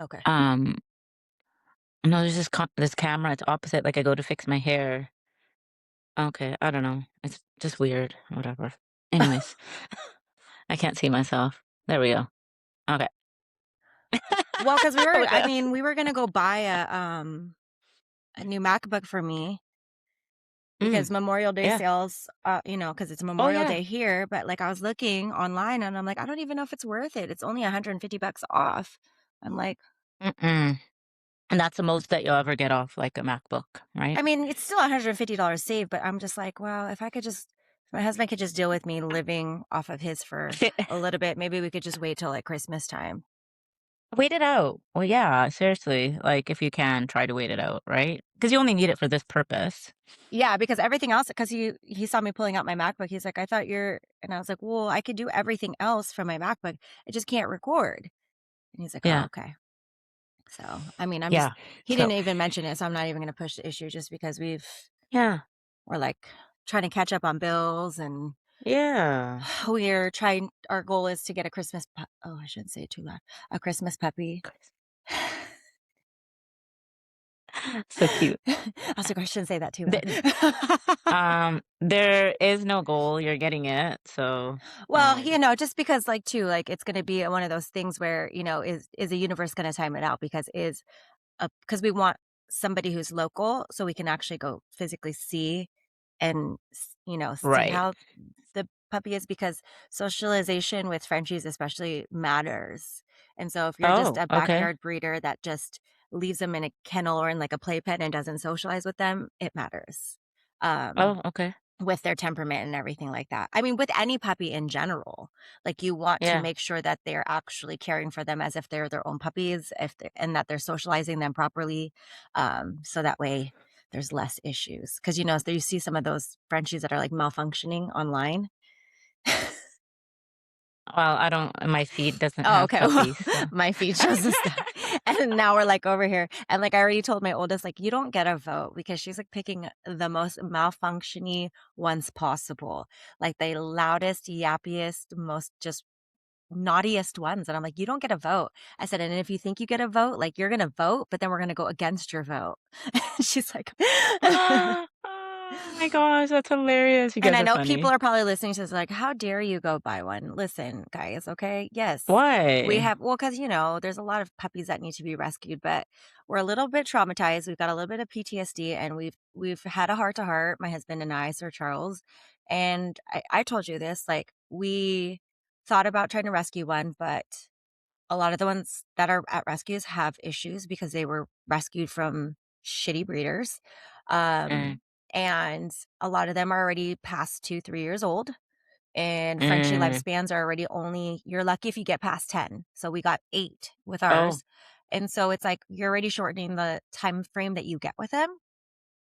Okay. Um, no, there's this camera, it's opposite, like, I go to fix my hair. Okay, I don't know. It's just weird, whatever. Anyways, I can't see myself. There we go. Okay. Well, because What else? we were gonna go buy a new MacBook for me because Mm, Memorial Day yeah. sales, because it's Oh, Memorial yeah. Day here, but, like, I was looking online and I'm like, "I don't even know if it's worth it. It's only $150 off." I'm like, Mm-mm. And that's the most that you'll ever get off, like, a MacBook, right? I mean, it's still $150 saved, but I'm just like, "Well, if my husband could just deal with me living off of his for a little bit, maybe we could just wait till, like, Christmas time." Wait it out. Well, yeah, seriously, like, if you can, try to wait it out, right? Because you only need it for this purpose. Yeah, because everything else, because he saw me pulling out my MacBook, he's like, "I thought you're," and I was like, "Well, I could do everything else from my MacBook, I just can't record." And he's like, "Oh, Yeah, okay." So, I mean, I'm just yeah. he So didn't even mention it, so I'm not even gonna push the issue just because yeah, we're, like, trying to catch up on bills, and yeah. we're trying our goal is to get a Christmas pu oh, I shouldn't say it too loud. A Christmas puppy. So cute. I was like, "I shouldn't say that too loud." The there is no goal, you're getting it, so, Well, just because, like, too, like, it's gonna be one of those things where, is the universe gonna time it out because we want somebody who's local so we can actually go physically see and see right. how the puppy is, because socialization with Frenchies especially matters. And so if you're just Oh, a okay. backyard breeder that just leaves them in a kennel or in like a playpen and doesn't socialize with them, it matters. Um, Oh, okay. with their temperament and everything like that. I mean, with any puppy in general, like, you want to Yeah. make sure that they're actually caring for them as if they're their own puppies, and that they're socializing them properly, so that way there's less issues. Because you see some of those Frenchies that are, like, malfunctioning online. Well, I don't my feed doesn't Oh, have okay. Well, puppies, so my feed shows the stuff. And now we're, like, over here, and, like, I already told my oldest, like, "You don't get a vote," because she's, like, picking the most malfunctiony ones possible, like, the loudest, yappiest, most just naughtiest ones, and I'm like, "You don't get a vote." I said, "And if you think you get a vote, like, you're gonna vote, but then we're gonna go against your vote." She's like Oh my gosh, that's hilarious. You And guys I are know people funny. are probably listening to this like, "How dare you go buy one?" Listen, guys, okay? Yes, we Why? have because there's a lot of puppies that need to be rescued, but we're a little bit traumatized. We've got a little bit of PTSD, and we've had a heart to heart, my husband and I, Sir Charles, and I told you this, like, we thought about trying to rescue one, but a lot of the ones that are at rescues have issues because they were rescued from shitty breeders. Mm, And a lot of them are already past 2, 3 years old, and Frenchie mm. lifespans are already only you're lucky if you get past 10. So we got 8 with Oh, ours. And so it's like you're already shortening the time frame that you get with them.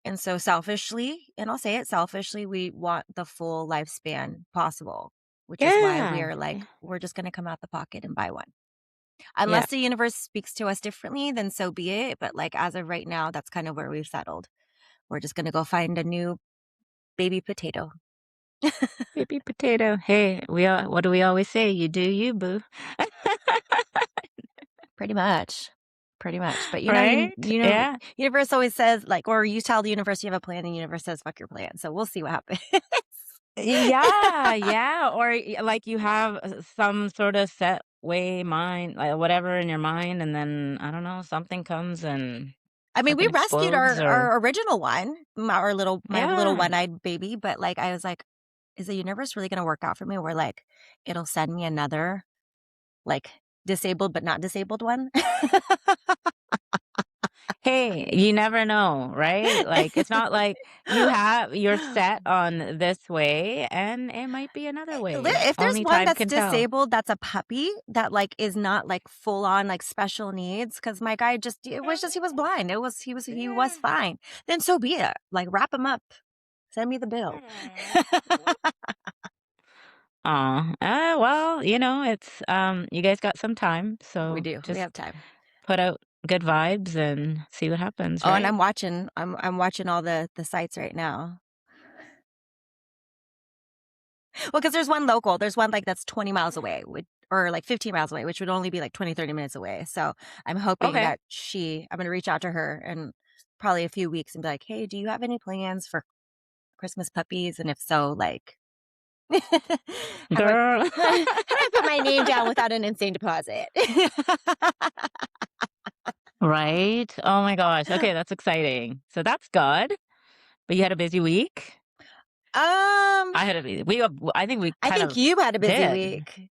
And so selfishly, and I'll say it selfishly, we want the full lifespan possible, which is why we yeah. are like, Yeah. we're just gonna come out the pocket and buy one. Yeah. Unless the universe speaks to us differently, then so be it, but, like, as of right now, that's kind of where we've settled. We're just gonna go find a new baby potato. Baby potato. Hey, what do we always say? You do you, boo. Pretty much. Pretty much, but, Right? Yeah. universe always says, like, or you tell the universe you have a plan, and the universe says, "Fuck your plan," so we'll see what happens. Yeah, yeah, or like you have some sort of set way mind, like whatever in your mind, and then I don't know, something comes and I mean, we fucking rescued explodes, or our original one, my little yeah, one-eyed baby, but, like, I was like, "Is the universe really gonna work out for me where, like, it'll send me another, like, disabled but not disabled one?" hey, you never know, right? Like it's not like you're set on this way, and it might be another way. If there's Only one time that's can tell. disabled, that's a puppy that, like, is not, like, full on, like, special needs. Because my guy he was blind. He was Yeah. fine. Then so be it. Like, wrap him up. Send me the bill. Yeah. Aw, well, it's, you guys got some time, We so do. We just have time. put out good vibes and see what happens, Oh, and right? I'm watching all the sites right now. Well, because there's one local. There's one, like, that's 20 miles away, or like 15 miles away, which would only be like 20, 30 minutes away. So I'm hoping Okay. that I'm going to reach out to her in probably a few weeks and be like, hey, do you have any plans for Christmas puppies? And if so, like, Girl. how do I put my name down without an insane deposit? Right? Oh my gosh. Okay, that's exciting. So that's good. But you had a busy week? um, I had a busy we I think we I kind think of you had a busy did. week.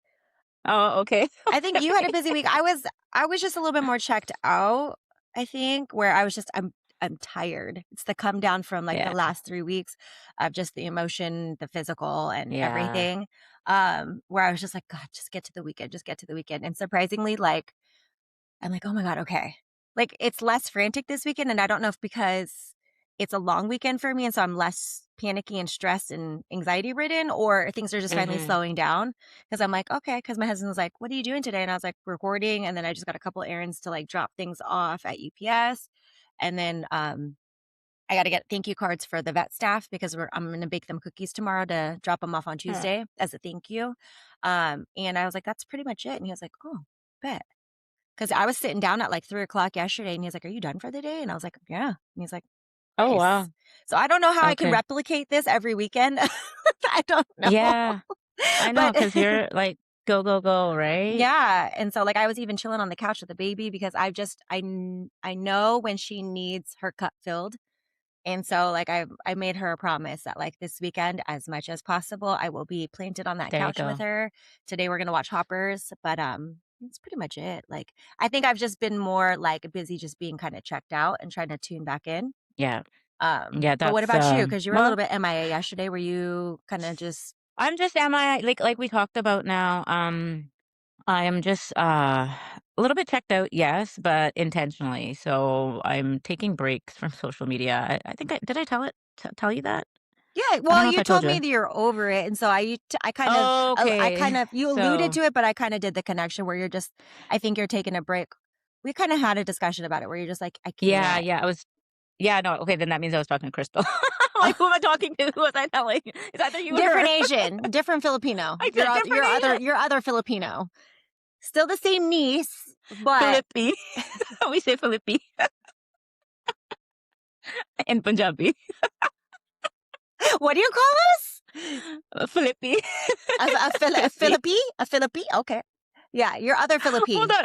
Oh, okay. I think you had a Okay. busy week. I was just a little bit more checked out, I think, where I was just I'm tired. It's the come down from like the Yeah. last 3 weeks of just the emotion, the physical and Yeah. everything. Where I was just like, God, just get to the weekend, just get to the weekend. And surprisingly, like I'm like, "Oh my god, okay." Like, it's less frantic this weekend, and I don't know if because it's a long weekend for me, and so I'm less panicky and stressed and anxiety ridden, or things are just finally Mhm. slowing down. Because 'cause I'm like, "Okay," because my husband was like, "What are you doing today?" And I was like, "Recording," and then I just got a couple errands to, like, drop things off at UPS, and then, I gotta get thank you cards for the vet staff because I'm gonna bake them cookies tomorrow to drop them off on Huh. Tuesday as a thank you. And I was like, "That's pretty much it," and he was like, "Oh, bet." 'Cause I was sitting down at, like, 3 o'clock yesterday, and he's like, "Are you done for the day?" And I was like, "Yeah." And he's like, Oh, "Nice." wow. So I don't know how I can Okay. replicate this every weekend. I don't know. Yeah. I know, But cause 'cause you're like, go, go, go, right? yeah, and so, like, I was even chilling on the couch with the baby because I know when she needs her cup filled, and so, like, I made her a promise that, like, this weekend, as much as possible, I will be planted on that There you couch with go. her. Today, we're gonna watch Hoppers, but, that's pretty much it. Like, I think I've just been more, like, busy just being kinda checked out and trying to tune back in. Yeah. Yeah, But what that's, about you? Because you were a well, little bit MIA yesterday. Were you kinda just I'm just like we talked about now, I am just, a little bit checked out, yes, but intentionally. So I'm taking breaks from social media. I think did I tell you that? Yeah, I don't well, know if you I told told me you. that you're over it, and so I Okay. kind of you alluded So, to it, but I kinda did the connection where you're just I think you're taking a break. We kinda had a discussion about it where you're just like, "I yeah, can't." yeah, yeah, no, okay, then that means I was talking to Crystal. Like, who am I talking to? Who was I telling? It's either you or Different her. Asian, different Filipino. I said different Your other Filipino. Still the same niece, but Philippi. We say Philippi in Punjabi. what do you call us? Philippi. A Kasi Philippi? A Philippi? Okay. Yeah, your other hold Philippi. on.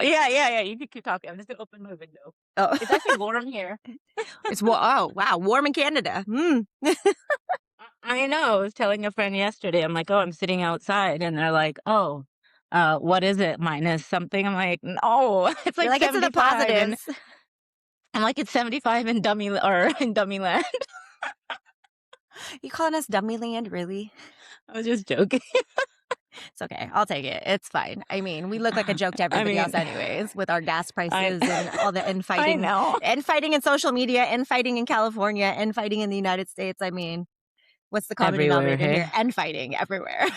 Yeah, yeah, yeah, you can keep talking. I'm just gonna open my window. Oh, It's actually warm here. oh, wow, warm in Canada. Mm. I know. I was telling a friend yesterday, I'm like, "Oh, I'm sitting outside," and they're like, "Oh, what is it? Minus something?" I'm like, "No, it's You're like like, "It's in the 75," and positives." I'm like, "It's 75 in dummy land." You calling us dummy land, really? I was just joking. It's okay. I'll take it. It's fine. I mean, we look like a joke to I everybody else mean, anyways with our gas I prices and all the I know. infighting in social media, infighting in California, infighting in the United States. I mean, what's the common Everywhere, denominator here? hey? And fighting everywhere.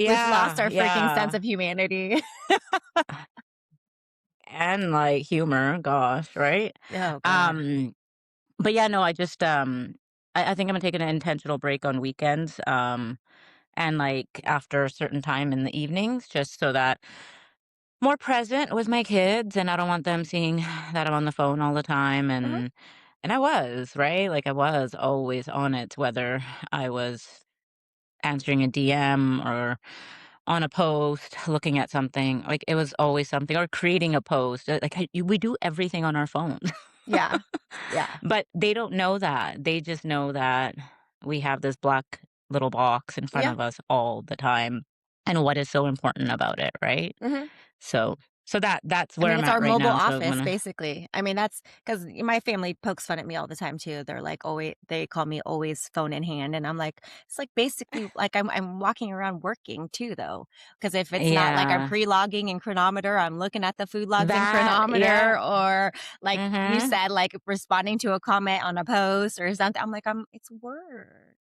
We've lost Yeah, our freaking sense yeah. of humanity. And, like, humor, gosh, right? Oh god. Um, but yeah, no, I just, I think I'm gonna take an intentional break on weekends, and, like, after a certain time in the evenings, just so that more present with my kids, and I don't want them seeing that I'm on the phone all the time, Mhm. and I was, right? Like, I was always on it, whether I was answering a DM or on a post, looking at something, like, it was always something or creating a post, like, we do everything on our phones. Yeah. Yeah. But they don't know that. They just know that we have this black little box in front Yeah. of us all the time, and what is so important about it, right? Mhm. So that's I where mean, I'm it's at our right mobile now, so I'm office, gonna basically. I mean, that's because my family pokes fun at me all the time too. They're like, always, they call me always phone in hand, and I'm like, it's like basically like I'm walking around working too, though. Because if it's not like I'm yeah. pre-logging in chronometer, I'm looking at the food logs in That chronometer, yeah. or like you Mhm. said, like responding to a comment on a post or something. I'm like, it's work.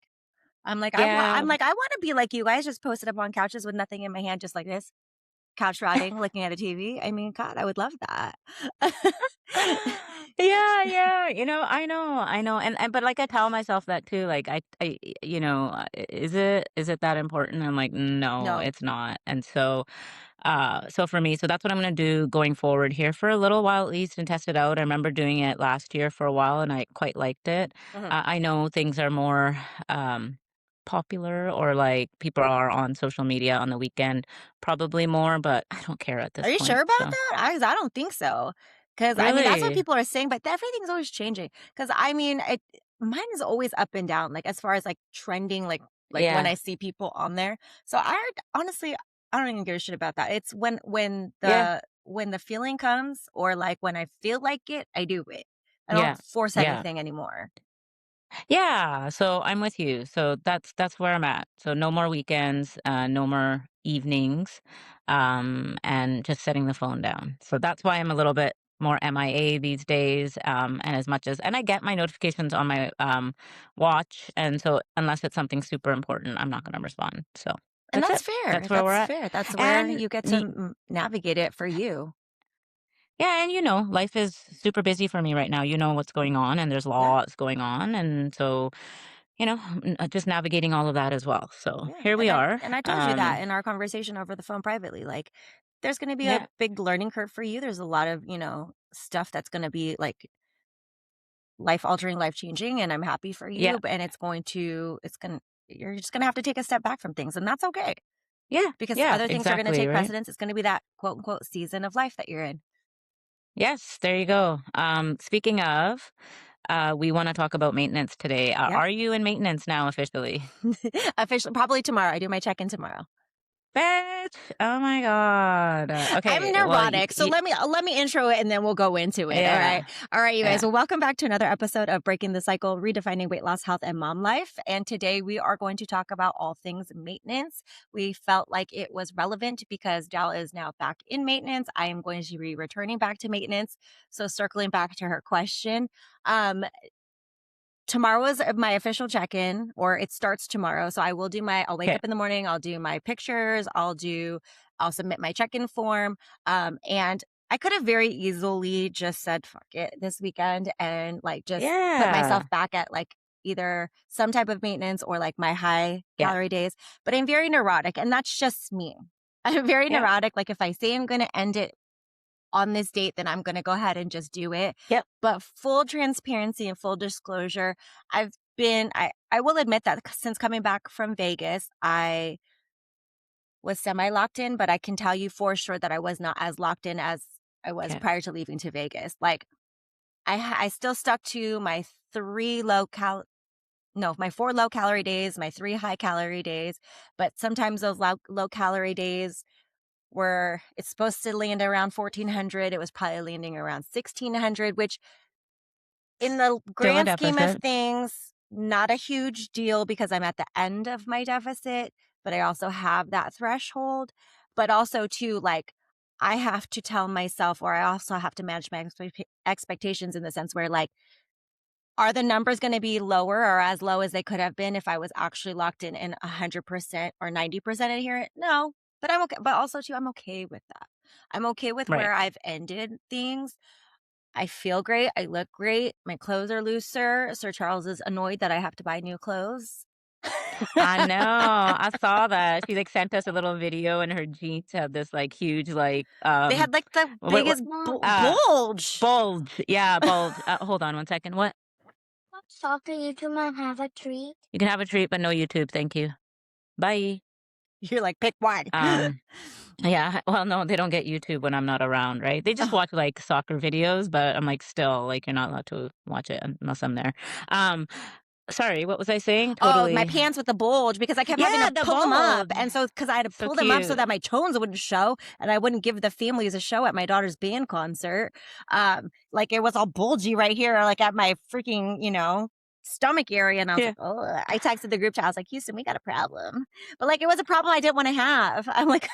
Yeah. I want to be like you guys, just posted up on couches with nothing in my hand, just like this. Couch rotting, looking at a TV. I mean, god, I would love that. Yeah, I know, and but, like, I tell myself that too, like, is it that important? I'm like, "No, No. it's not," and so for me, so that's what I'm gonna do going forward here for a little while at least and test it out. I remember doing it last year for a while, and I quite liked it. Mhm. I know things are more, popular or, like, people are on social media on the weekend probably more, but I don't care at Are this you sure point, about so that? I don't think so. Because I mean, that's what really? people are saying, but everything's always changing. Because I mean, mine is always up and down, like, as far as, like, trending, like, when Yeah. I see people on there. So honestly, I don't even give a shit about that. It's Yeah. when the feeling comes or, like, when I feel like it, I do it. I don't Yeah. force Yeah. anything anymore. Yeah, so I'm with you. So that's where I'm at. So no more weekends, no more evenings, and just setting the phone down. So that's why I'm a little bit more MIA these days. And as much as and I get my notifications on my watch, and so unless it's something super important, I'm not going to respond. So And that's that's it. fair. That's where we're That's at. fair. That's where And you get to y- navigate it for you. yeah, and life is super busy for me right now. You know what's going on, and there's Yeah. lots going on, and so just navigating all of that as well. So Yeah, here we are. and I told you that in our conversation over the phone privately, like, there's gonna be a Yeah, big learning curve for you, there's a lot of, stuff that's gonna be, like, life altering, life changing, and I'm happy for yeah, you, and it's gonna you're just gonna have to take a step back from things, and that's okay, yeah, because yeah, other things are gonna exactly, take right? precedence, it's gonna be that quote, unquote, "season of life" that you're in. Yes, there you go. Speaking of, we want to talk about maintenance today. Yep. Are you in maintenance now officially? Officially probably tomorrow, I do my check-in tomorrow. Bitch! Oh my God. I'm Okay, well, neurotic, so let me intro it and then we'll go into it. All right. yeah, All right, you guys. yeah, Well, welcome back to another episode of Breaking the Cycle, Redefining Weight Loss, Health, and Mom Life. And today we are going to talk about all things maintenance. We felt like it was relevant because Dal is now back in maintenance. I am going to be returning back to maintenance. So circling back to her question, um, tomorrow is my official check-in, or it starts tomorrow. So I'll wake okay, up in the morning, I'll do my pictures, I'll submit my check-in form. And I could have very easily just said, fuck it this weekend and like just put myself yeah, back at like either some type of maintenance or like my high yeah, calorie days. But I'm very neurotic and that's just me. I'm very yep, neurotic. Like if I say I'm going to end it on this date, then I'm going to go ahead and just do it. yep, But full transparency and full disclosure, I will admit that since coming back from Vegas, I was semi locked in, but I can tell you for sure that I was not as locked in as I was okay, prior to leaving to Vegas. Like I still stuck to my three low cal no, my 4 low calorie days, my 3 high calorie days, but sometimes those low calorie days where it's supposed to land around 1,400, it was probably landing around 1,600, which in the still a grand scheme of deficit. things, not a huge deal because I'm at the end of my deficit, but I also have that threshold. But also, too, like, I have to tell myself, or I also have to manage my expectations in the sense where, like, are the numbers going to be lower or as low as they could have been if I was actually locked in and 100% or 90% adherent? No, but I'm okay. But also, too, I'm okay with that. I'm okay with Right. where I've ended things. I feel great. I look great. My clothes are looser. Sir Charles is annoyed that I have to buy new clothes. I know. I saw that. She like sent us a little video and her jeans had this like huge like They had like the what biggest uh bulge. bulge. Yeah, bulge. Hold on one second. What? Soccer, you two might have a treat. You can have a treat, but no YouTube. Thank you. Bye. You're like, pick one. Um yeah, well no, they don't get YouTube when I'm not around, right? They just Oh, watch like soccer videos, but I'm like still like you're not allowed to watch it unless I'm there. Um sorry, what was I saying? oh, my Totally. pants with the bulge because I kept having Yeah, to the pull them up. bulge. And so, because I had to So pull them up so cute. that my tones wouldn't show and I wouldn't give the families a show at my daughter's band concert. Like it was all bulgy right here, like at my freaking, stomach area. And I was Yeah. like, oh, I texted the group chat. I was like, Houston, we got a problem. But like, it was a problem I didn't want to have. I'm like,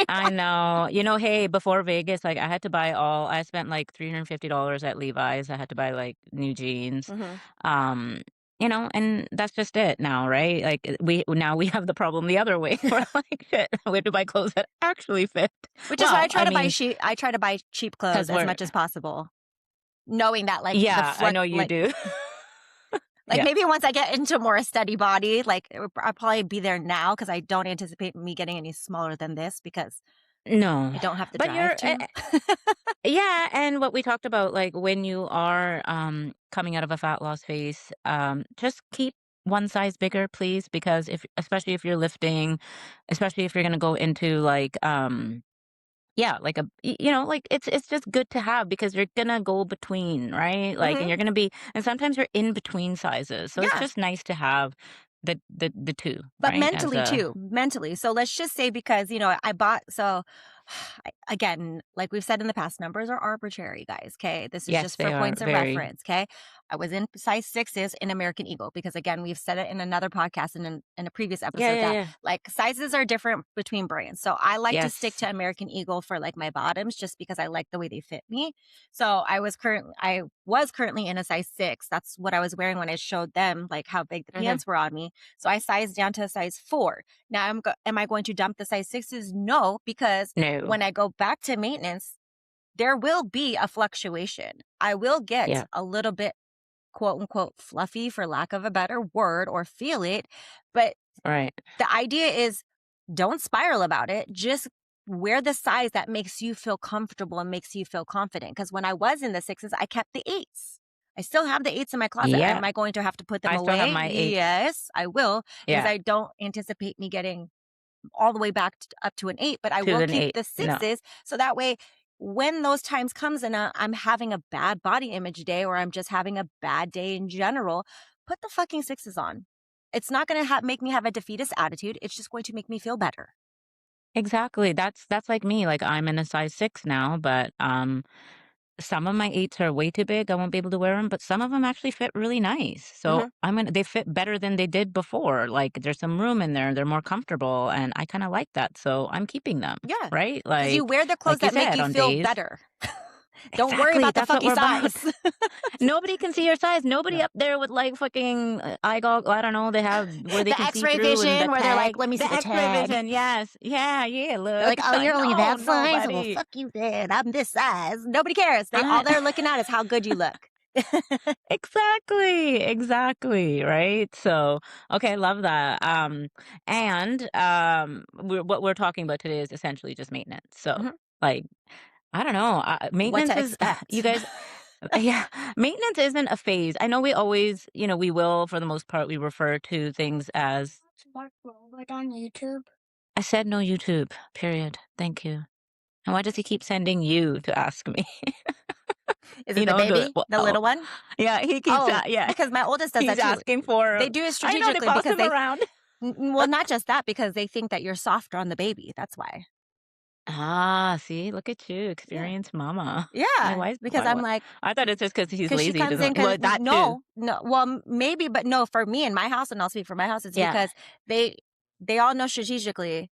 I know. Hey, before Vegas, like I spent like $350 at Levi's. I had to buy like new jeans. Mhm. Um, and that's just it now, right? Like we have the problem the other way. We're like, shit, we have to buy clothes that actually fit. Which is why Well, I mean, I try to buy cheap clothes because as we're much as possible. knowing that like the Yeah, I fluct know you do. like Yeah. maybe once I get into more a steady body, like I'll probably be there now because I don't anticipate me getting any smaller than this because No. I don't have the But drive you're to. yeah, and what we talked about, like, when you are, coming out of a fat loss phase, just keep one size bigger, please, because if especially if you're lifting, especially if you're gonna go into, like, yeah, like like, it's just good to have because you're gonna go between, right? Like, and Hmm. you're gonna be and sometimes you're in between sizes, so it's Yeah. just nice to have the 2, But right? As mentally a too, mentally. So let's just say because, I bought so again, like we've said in the past, numbers are arbitrary, guys. Okay. This is yes, just for they are points of very reference. Okay. I was in size sixes in American Eagle because, again, we've said it in another podcast and in a previous yeah, episode yeah, that yeah. like sizes are different between brands. So I like to stick Yes. to American Eagle for like my bottoms just because I like the way they fit me. So I was currently in a size six. That's what I was wearing when I showed them like how big the Mhm. pants were on me. So I sized down to a size four. Now am I going to dump the size sixes? No, because No. when I go back to maintenance, there will be a fluctuation. I will get Yeah, a little bit quote unquote fluffy for lack of a better word or feel it. But right. the idea is don't spiral about it. Just wear the size that makes you feel comfortable and makes you feel confident. Because when I was in the sixes, I kept the eights. I still have the eights in my closet. Yeah, Am I going to have to put them I still have away? my 8s. Yes, I will, because Yeah, I don't anticipate me getting all the way back up to an eight, but I 2 will and keep 8. the No, sixes. So that way, when those times comes and I'm having a bad body image day or I'm just having a bad day in general, put the fucking sixes on. It's not going to make me have a defeatist attitude. It's just going to make me feel better. exactly. That's like me. Like I'm in a size 6 now, but some of my 8s are way too big. I won't be able to wear them, but some of them actually fit really nice. So Hmm. they fit better than they did before. Like there's some room in there. They're more comfortable, and I kind of like that. So I'm keeping them. Yeah. Right? Because you wear the clothes Like you that make said, you on feel days. better. Don't worry Exactly. about the That's what fucky we're about. size. Nobody can see your size. No. Nobody up there with like fucking eye goggle. I don't know. They have where they The can see x-ray through and the vision where they're like, tag, let me see the the X-ray tag. vision. Yes, yeah, yeah. They're Look, like, "Oh, you're only no, that size? Well, nobody. fuck you then. I'm this size." Nobody cares. All I, they're looking at is how good you look. exactly, exactly. Right. So, okay, love that. And what we're talking about today is essentially just maintenance. So, Mhm. like, I don't know. What Maintenance to is, you expect. guys. Yeah, maintenance isn't a phase. I know we always, we will, for the most part, we refer to things as Smart robot on YouTube. I said no YouTube, period. Thank you. And why does he keep sending you to ask me? Is it the baby? The Well, little one? yeah, he keeps, Oh, yeah, because my oldest does he's that too. asking for, They do it I know they strategically boss because him they around. well, not just that, because they think that you're softer on the baby. That's why. Ah, see, look at you, Yeah. experienced mama. Why, Yeah, why, because why, I'm what? like, I thought it's just because he's because she lazy. He comes in, doesn't, because well, that too. no, no, well, maybe, but no, for me in my house, and I'll speak for my house, it's Yeah. because they they all know strategically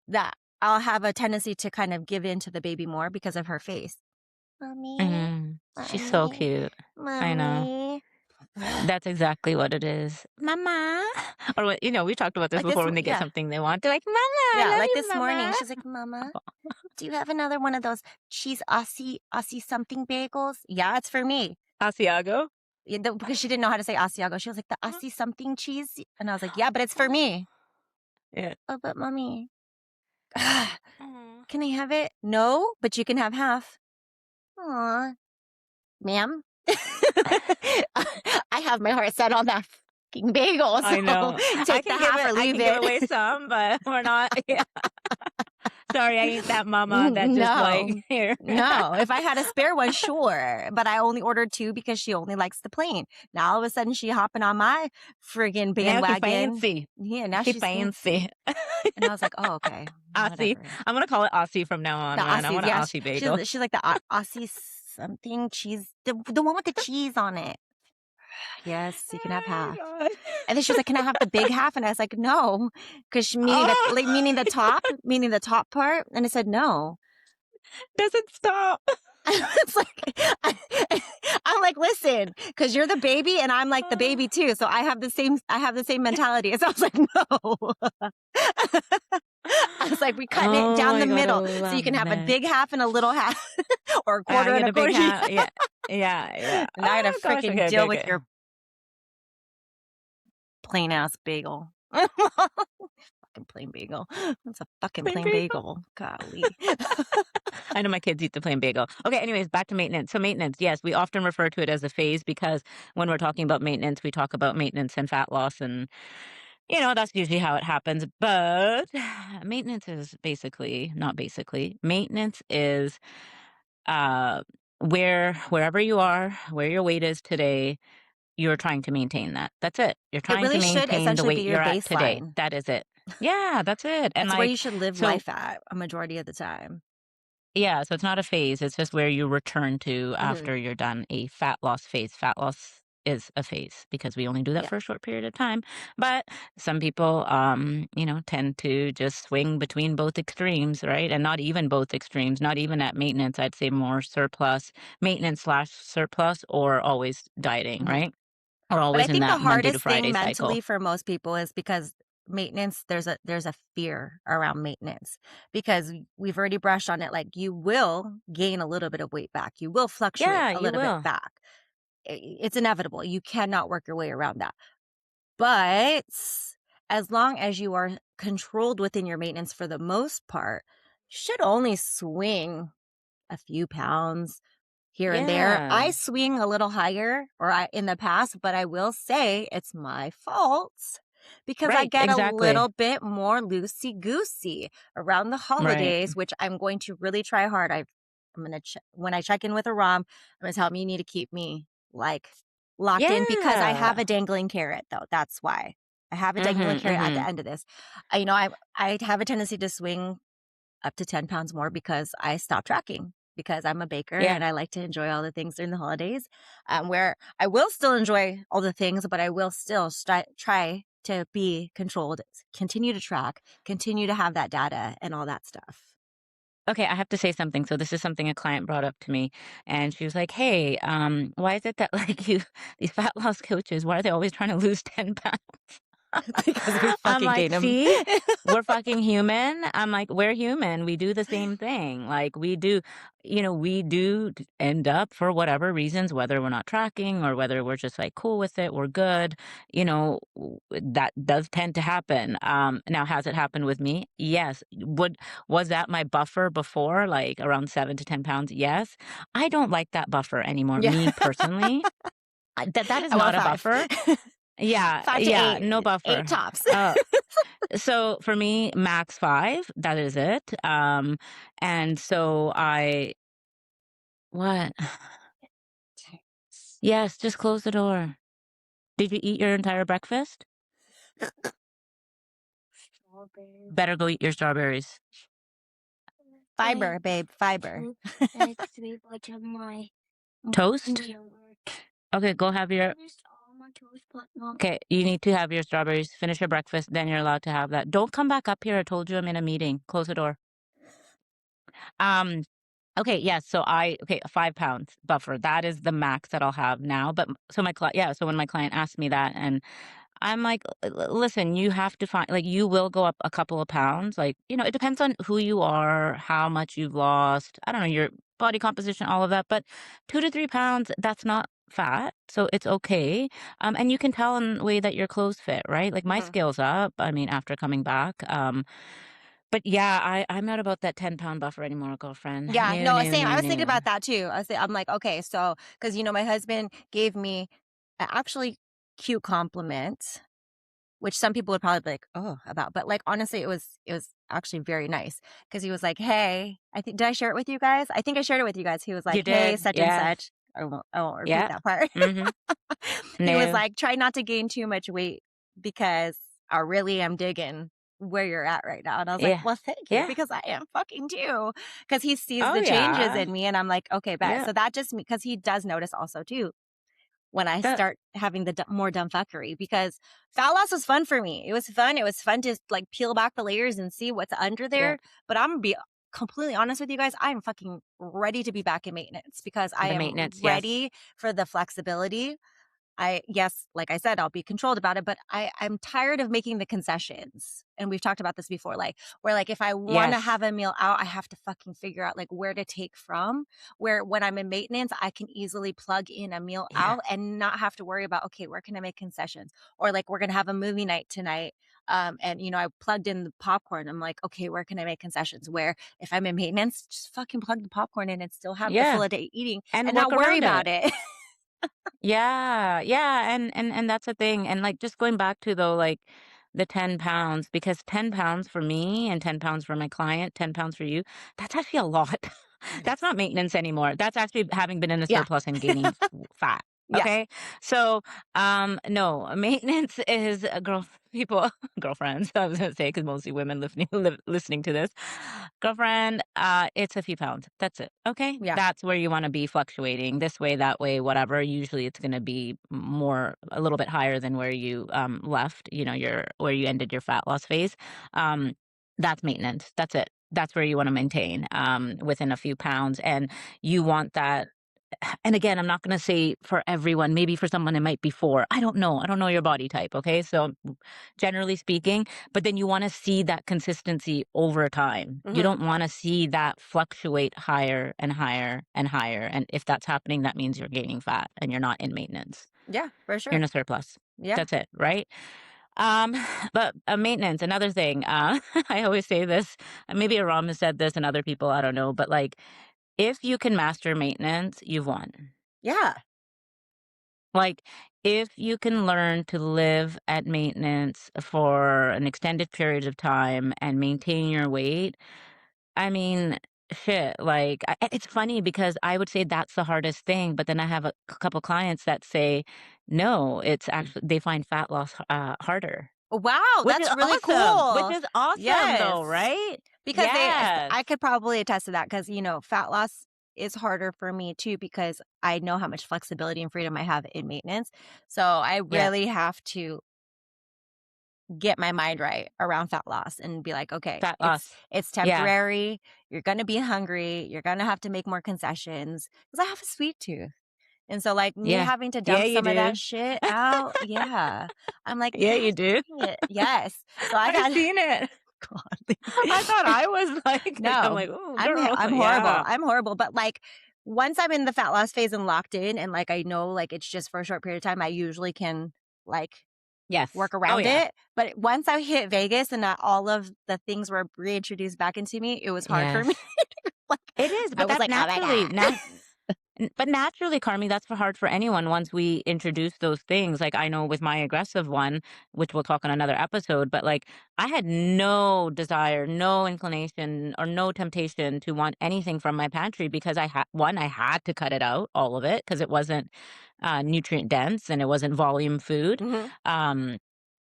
that I'll have a tendency to kind of give in to the baby more because of her face. Mommy, She's so mommy, cute. I know. mommy. That's exactly what it is. Mama. Or what, we talked about this Like this, before when they get yeah, something they want. They're like, Mama, I yeah. love Like you, this morning, Mama. she's like, "Mama, do you have another one of those cheese Aussie something bagels?" Yeah, it's for me. Asiago. Yeah, because she didn't know how to say Asiago. She was like, "The Aussie something cheese," and I was like, "Yeah, but it's for me." Yeah. Oh, but mommy, Aw. can I have it? No, but you can have half. Aw, ma'am. I have my heart set on that fucking bagel, I so know. take the half or I leave can give it. away some, but we're not. Yeah. Sorry, I ain't that mama that just like No, here. no. If I had a spare one, sure, but I only ordered two because she only likes the plain. Now all of a sudden she hopping on my friggin' Now she bandwagon. fancy. Yeah, now She she's fancy. fancy. And I was like, "Oh, okay, Aussie. whatever." I'm gonna call it Aussie from now on, The man. I Aussies, want an yeah, Aussie bagel. she's like the Aussie something cheese, the one with the cheese on it. Yes, you can have Oh half. my And then she was like, "Can I have the big half?" And I was like, "No," because meaning that, god. like, meaning the top part. And I said, "No." Doesn't stop. It's like I'm like, "Listen, because you're the baby and I'm like the baby too, so I have the same mentality." And so I was like, "No." I was like, "We cutting it Oh down the my god, I middle so you love can have a it. big half and a little half, or a I quarter and get a a big quarter." hat. Yeah. Yeah, yeah. And I gotta Oh gosh, freaking okay, deal okay, with okay. your plain ass bagel. Fucking plain bagel. It's a fucking Plain plain bagel. bagel. Golly. I know my kids eat the plain bagel. Okay, anyways, back to maintenance. So maintenance, yes, we often refer to it as a phase because when we're talking about maintenance, we talk about maintenance and fat loss and that's usually how it happens. But maintenance is basically, not basically, maintenance is wherever you are, where your weight is today, you're trying to maintain that. That's it. You're It trying to really should maintain the essentially be weight your you're at today. baseline. That is it. Yeah, that's it. And That's where like, you should live so life at a majority of the time. yeah, so it's not a phase. It's just where you return to Mhm. after you're done a fat loss phase. Fat loss is a phase because we only do that Yeah. for a short period of time. But some people, tend to just swing between both extremes, right? And not even both extremes, not even at maintenance. I'd say more surplus, maintenance slash surplus, or always dieting, Mhm. right? Or But I always in think the that Monday to hardest thing Friday cycle. mentally for most people is because maintenance, there's a fear around maintenance because we've already brushed on it. Like you will gain a little bit of weight back. You will fluctuate Yeah, a you little bit will. back. It's inevitable. You cannot work your way around that. But as long as you are controlled within your maintenance for the most part, should only swing a few pounds here and there. I Yeah. swing a little higher or in the past, but I will say it's my fault because I Right, get a exactly. little bit more loosey goosey around the Right. holidays, which I'm going to really try hard. I'm gonna when I check in with a Rom, I'm gonna tell him you need to keep me like locked in because I have Yeah. a dangling carrot though. That's why I have a dangling Mhm, carrot at the mhm. end of this. I have a tendency to swing up to 10 pounds more because I stopped tracking because I'm a baker Yeah. and I like to enjoy all the things during the holidays, where I will still enjoy all the things, but I will still try to be controlled, continue to track, continue to have that data and all that stuff. Okay, I have to say something. So this is something a client brought up to me, and she was like, "Hey, why is it that like you these fat loss coaches, why are they always trying to lose 10 pounds?" Because we I'm fucking like, gain them. "See, we're fucking human." I'm like, "We're human. We do the same thing. Like we do end up for whatever reasons, whether we're not tracking or whether we're just like cool with it, we're good. That does tend to happen. Now, has it happened with me? Yes. Was that my buffer before, like around 7 to 10 pounds? Yes. I don't like that buffer anymore. Yeah. Me personally, that is I want not a five. buffer. Yeah, Five to yeah, no eight buffer. tops. So for me, max 5, that is it. And so I what? Yes, just close the door. Did you eat your entire breakfast? Better go eat your strawberries. Fiber, babe, fiber. Toast? Okay, go have your Okay, you need to have your strawberries, finish your breakfast, then you're allowed to have that. Don't come back up here. I told you I'm in a meeting. Close the door. Um, okay, yes. A 5 pounds buffer. That is the max that I'll have now. But so my client, yeah. So when my client asked me that, and I'm like, Listen, you have to find, like, you will go up a couple of pounds. Like, it depends on who you are, how much you've lost. I don't know, your body composition, all of that. But 2 to 3 pounds, that's not fat. So it's okay. And you can tell in the way that your clothes fit, right? Like my Mhm. scale's up, I mean, after coming back. But yeah, I'm not about that 10-pound buffer anymore, girlfriend. Yeah, No, no, no, same. I no, was thinking no. about that too. I'm like, okay, so because my husband gave me a actually cute compliment, which some people would probably be like, oh, about, but like honestly, it was actually very nice because he was like, hey, I think did I share it with you guys? I think I shared it with you guys. He was You like, hey, did? such and Yeah. such. I won't repeat Yeah. that part. Mhm. He was No. like, try not to gain too much weight because I really am digging where you're at right now. And I was like, Yeah. well, thank you, Yeah. because I am fucking too. Because he sees Oh, the changes yeah. in me and I'm like, okay, bet. Yeah. So that just because he does notice also too when I That start having the more dumb fuckery because fat loss was fun for me. It was fun. It was fun to like peel back the layers and see what's under yeah. there. But I'm gonna be completely honest with you guys. I am fucking ready to be back in maintenance because I The am maintenance, yes. ready for the flexibility. yes, like I said, I'll be controlled about it, but I'm tired of making the concessions. And we've talked about this before, like where like if I want to Yes. have a meal out, I have to fucking figure out like where to take from. Where when I'm in maintenance, I can easily plug in a meal Yeah. out and not have to worry about, okay, where can I make concessions? Or like we're gonna have a movie night tonight. And I plugged in the popcorn. I'm like, okay, where can I make concessions? Where if I'm in maintenance, just fucking plug the popcorn in and still have the Yeah. full day eating And and work not worry around about it. it. Yeah, yeah, and that's the thing, and, like, just going back to, though, like, the 10 pounds, because 10 pounds for me and 10 pounds for my client, 10 pounds for you, that's actually a lot. It That's is. not maintenance anymore. That's actually having been in a Yeah. surplus and gaining fat, Yes. okay? So, no, maintenance is, people girlfriends, I was gonna say, because mostly women listening to this. Girlfriend, it's a few pounds. That's it. Okay. Yeah. That's where you want to be fluctuating this way, that way, whatever. Usually it's going to be a little bit higher than where you left, where you ended your fat loss phase. Um, that's maintenance. That's it. That's where you want to maintain within a few pounds. And you want that. And again, I'm not going to say for everyone, maybe for someone it might be four. I don't know. I don't know your body type. Okay. So, generally speaking, but then you want to see that consistency over time. You Mhm. don't want to see that fluctuate higher and higher and higher. And if that's happening, that means you're gaining fat and you're not in maintenance. Yeah, for You're in sure. a surplus. Yeah. That's it, right? Um, but maintenance, another thing. I always say this. Maybe Aram has said this, and other people, I don't know. But like, if you can master maintenance, you've won. Yeah. Like, if you can learn to live at maintenance for an extended period of time and maintain your weight, I mean, shit, like, it's funny because I would say that's the hardest thing, but then I have a couple clients that say, no, it's actually, they find fat loss harder, Wow, which is that's really awesome, which cool. is awesome though, Yes. right? Because Yes. I could probably attest to that because, fat loss is harder for me too because I know how much flexibility and freedom I have in maintenance. So I Yeah. really have to get my mind right around fat loss and be like, okay, Fat it's loss. it's Yeah. temporary. You're gonna be hungry. You're gonna have to make more concessions because I have a sweet tooth. And so, like, me Yeah. having to Yeah, dump you some of that do. shit out, yeah. I'm like, Yeah, you "God do. dang it." Yes. So I I've got seen it. I thought God. I was like I'm No, like, "Ooh, girl." I'm horrible. Yeah. I'm horrible, but, like, once I'm in the fat loss phase and locked in and, like, I know, like, it's just for a short period of time, I usually can, like, Yes. work Oh, around yeah. it. But once I hit Vegas and that all of the things were reintroduced back into me, it was hard for me. Yes. Like, It is, I but was that's like, "Oh my naturally god." but naturally, Carmi, that's for hard for anyone once we introduce those things. Like, I know with my aggressive one, which we'll talk on another episode, but, like, I had no desire, no inclination, or no temptation to want anything from my pantry because I had to cut it out, all of it, because it wasn't, nutrient dense and it wasn't volume food. Mhm, Um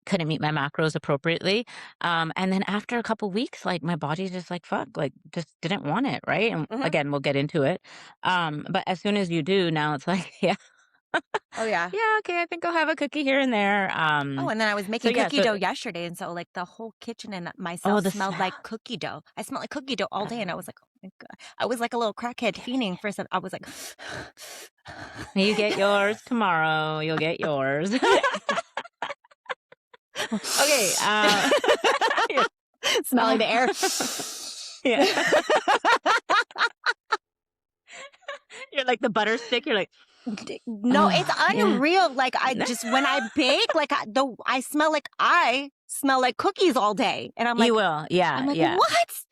couldn't meet my macros appropriately. And then after a couple weeks, like my body just like, fuck, like just didn't want it. Right. And mhm. again, we'll get into it. But as soon as you do, now it's like, yeah, Oh, yeah. yeah, okay, I think I'll have a cookie here and there. Oh, and then I was So making yeah, cookie so, dough yesterday, and so, like, the whole kitchen and oh, myself the smelled like smell. cookie dough. I smelled like cookie dough all day, and I Uh, was like, "Oh my god." I was like a little crackhead get fiending for some I was like You get yours tomorrow. You'll get yours. Okay. Yeah. smelling the air. Yeah. You're like the butter stick. You're like, No, it's oh, yeah. unreal, like, I just when I bake, like, I smell like cookies all day, and You will. I'm Yeah. like, Yeah. "What?"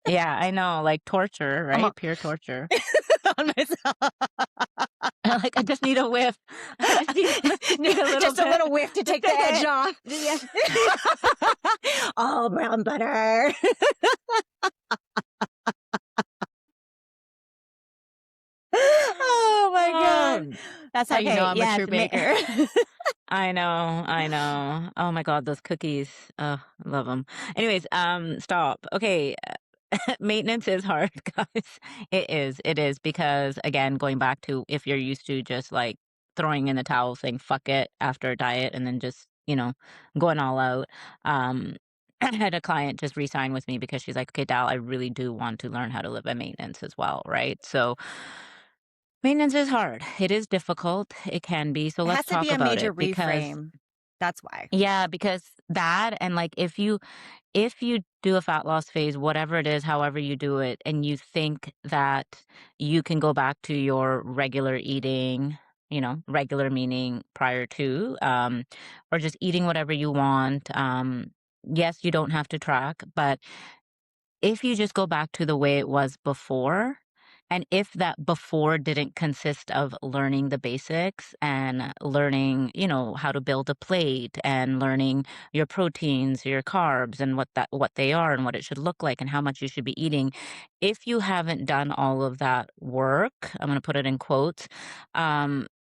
Yeah, I know, like torture, I'm right? Pure torture. on myself. Like, I just need a whiff. I just need a little Just a bit. little whiff to Just take the take edge it. off. Yeah. All brown butter. Oh my god. Um, That's how you know okay, I'm a yes, true baker. I know, I know. Oh my god, those cookies. Oh, I love them. Anyways, stop. Okay, maintenance is hard, guys. It is because again, going back to if you're used to just like throwing in the towel, saying fuck it after a diet, and then just going all out. Um, I had a client just resign with me because she's like, okay, Dal, I really do want to learn how to live at maintenance as well, right? So Maintenance is hard. It is difficult. It can be. So It let's has to be talk a about major it because reframe. That's why. yeah, because that and like if you do a fat loss phase, whatever it is, however you do it, and you think that you can go back to your regular eating, regular meaning prior to, or just eating whatever you want. Yes, you don't have to track, but if you just go back to the way it was before, and if that before didn't consist of learning the basics and learning, how to build a plate and learning your proteins, your carbs and what they are and what it should look like and how much you should be eating. If you haven't done all of that work, I'm going to put it in quotes,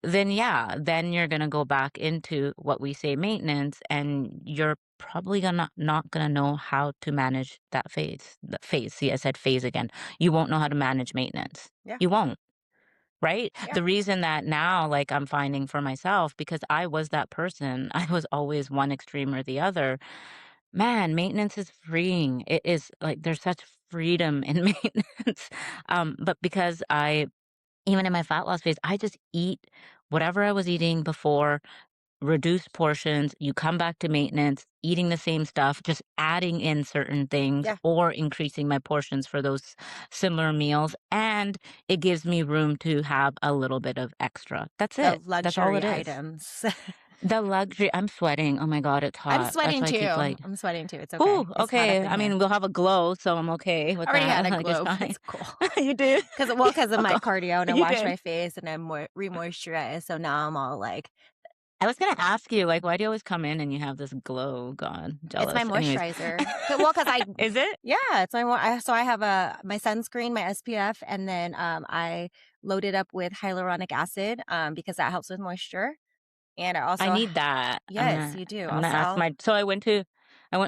then yeah, then you're going to go back into what we say maintenance and you're probably gonna not gonna know how to manage that phase. The phase. See, I said phase again. You won't know how to manage maintenance. Yeah. You won't, right? Yeah. The reason that now, like I'm finding for myself, because I was that person, I was always one extreme or the other. Man, maintenance is freeing. It is like there's such freedom in maintenance. But because even in my fat loss phase, I just eat whatever I was eating before, reduced portions, you come back to maintenance, eating the same stuff, just adding in certain things Yeah. or increasing my portions for those similar meals. And it gives me room to have a little bit of extra. That's The it. That's all luxury it is. items. The luxury, I'm sweating. Oh my God, it's I'm hot. That's sweating why I keep too. like, I'm sweating too. It's okay. ooh, It's hot up okay. in I here. mean, we'll have a glow, so I'm okay with I already had that. a Like, it's globe. fine. It's cool. You did? Because of Oh, my God. cardio and I You washed did. my face and I re-moisturized. So now I'm all like, I was gonna ask you, like, why do you always come in and you have this glow? God, it's my jealous. Anyways, moisturizer. Because I, is it? yeah, it's so I have my sunscreen, my SPF, and then I load it up with hyaluronic acid because that helps with moisture. And I I also, need that. I'm yes, gonna you do. I'm gonna ask I'll my so I went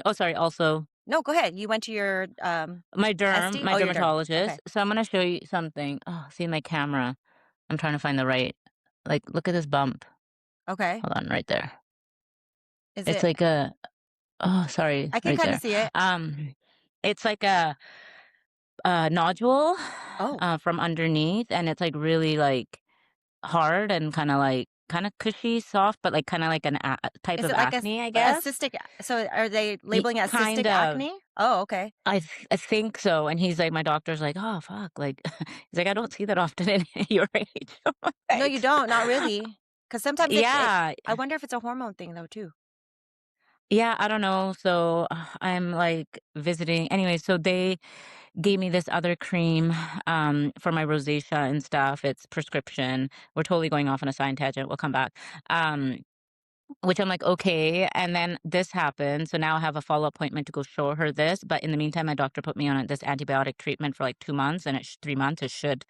oh sorry, also no, go ahead. You went to your SD? my Oh, your derm. Okay. dermatologist. So I'm gonna show you something. Oh, see my camera. I'm trying to find the right like look at this bump. Okay. Hold on, right there. Is It's it like a oh sorry, I can right kind of there. see it. It's like a nodule Oh, from underneath and it's like really like hard and kinda cushy, soft, but like kinda like an a type is of it like acne, I a guess. cystic so are they Ye labeling it as kind cystic of. acne? Oh, okay. I think so, and he's like my doctor's like, "Oh, fuck," like, he's like, "I don't see that often in your age." I'm No, you like, don't, not really. Because sometimes it yeah, I wonder if it's a hormone thing though too. yeah, I don't know, so, I'm, like, visiting anyway, so they gave me this other cream, for my rosacea and stuff, it's prescription. We're totally going off on a side tangent, we'll come back. Um Which I'm like, "Okay," and then this happened, so now I have a follow-up appointment to go show her this, but in the meantime, my doctor put me on this antibiotic treatment for, like, 2 months, and 3 months, it should,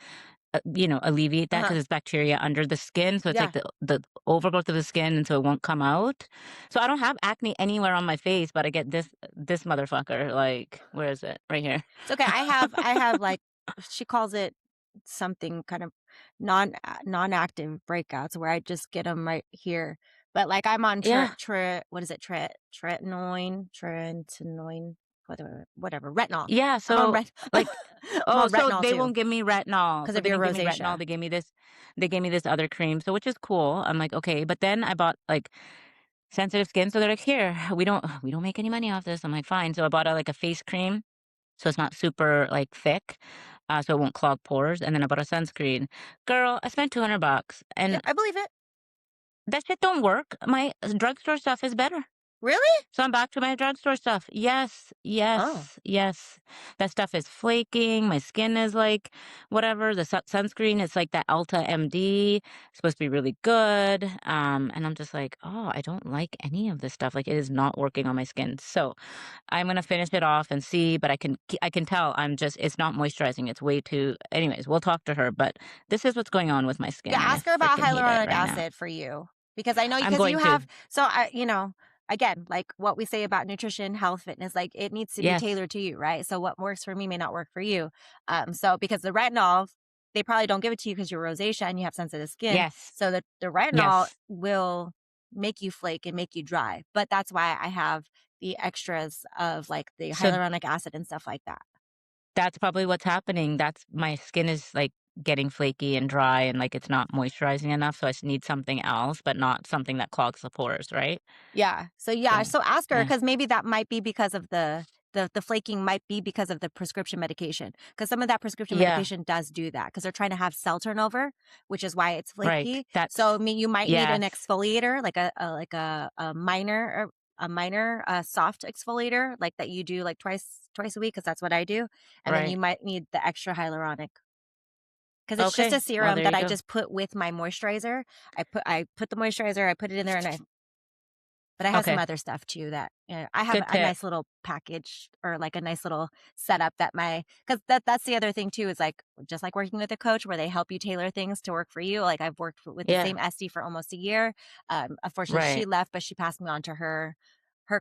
alleviate that because Uh-huh. it's bacteria under the skin, so it's like Yeah. the overgrowth of the skin, and so it won't come out. So I don't have acne anywhere on my face, but I get this motherfucker, like, where is it? Right here. It's okay. I have like she calls it something kind of non-active breakouts where I just get them right here. But like I'm on Yeah. what is it? Tretinoin, whatever, retinol. Yeah, I'm on so, like I'm oh, on so retinol they too won't give me retinol. because So of they your didn't give me retinol, rosacea. they gave me this other cream, so which is cool. I'm like, "Okay," but then I bought, like, sensitive skin, so they're like, "Here, we don't make any money off this." I'm like, "Fine." So I bought a face cream, so it's not super, like, thick, so it won't clog pores, and then I bought a sunscreen. Girl, I spent $200, Yeah, and I believe it. that shit don't work. My drugstore stuff is better. Really? So I'm back to my drugstore stuff. Yes, Oh. yes, yes. That stuff is flaking. My skin is like whatever. The sunscreen is like that Ulta MD. It's supposed to be really good. And I'm just like, oh, I don't like any of this stuff. Like it is not working on my skin. So I'm gonna finish it off and see. But I can tell it's not moisturizing. It's way too. Anyways, we'll talk to her. But this is what's going on with my Yeah, skin, and I ask her about freaking hate it hyaluronic right now. acid for you because I know I'm because you going to. have so again, like what we say about nutrition, health, fitness, like it needs to be Yes, tailored to you, right? So what works for me may not work for you. So because the retinol, they probably don't give it to you because you're rosacea and you have sensitive skin. yes, So the retinol yes. will make you flake and make you dry. But that's why I have the extras of like the So hyaluronic acid and stuff like that. that's probably what's happening. That's my skin is like getting flaky and dry and like it's not moisturizing enough. So I just need something else, but not something that clogs the pores, right? Yeah. So yeah, So, so ask her yeah. because maybe that might be because of the flaking might be because of the prescription medication. Because some of that prescription Yeah, medication does do that because they're trying to have cell turnover, which is why it's right. flaky. So That's, I mean, you might need an yes, exfoliator, like a minor soft exfoliator, like that you do like twice a week, because that's what I do. And then you right. might need the extra hyaluronic because it's just a Okay. Well, serum there that you I go. just put with my moisturizer. I put the moisturizer, I put it in there, and I but I have some Okay. other stuff too that, I have Good a tip. nice little package or like a nice little setup that because that's the other thing too is like just like working with a coach where they help you tailor things to work for you. Like I've worked with the Yeah, same SD for almost a year. Unfortunately, she right. left, but she passed me on to her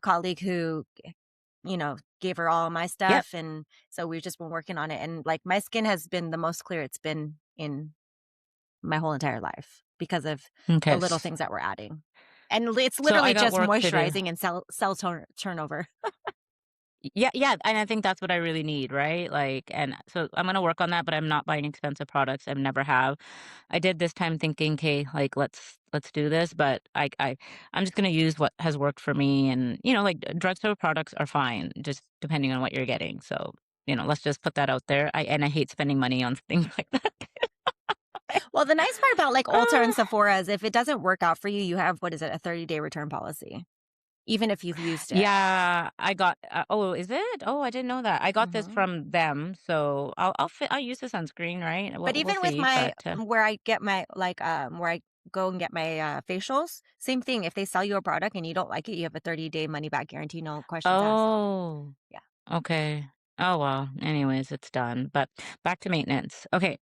colleague who gave her all my Yep. stuff, and so we've just been working on it. And like my skin has been the most clear it's been in my whole entire life because of the Okay. little things that we're adding. And it's So I literally got just work to do. moisturizing and turnover. Yeah, yeah, and I think that's what I really need, right? Like, and so I'm gonna work on that, but I'm not buying expensive products. I never have. I did this time thinking, okay, like let's do this, but I'm just gonna use what has worked for me, and like drugstore products are fine, just depending on what you're getting. So let's just put that out there. I hate spending money on things like that. Well, the nice part about like Ulta and Ah, Sephora is if it doesn't work out for you, you have what is it, a 30-day return policy, even if you've used it. yeah, I got. Oh, is it? Oh, I didn't know that. I got this hmm from them, so I'll use the sunscreen, right? But We'll even with see, my but where I get my where I go and get my facials, same thing. If they sell you a product and you don't like it, you have a 30-day money back guarantee, no questions asked. oh. Yeah. Okay. Oh, well, anyways, it's done. But back to maintenance. Okay.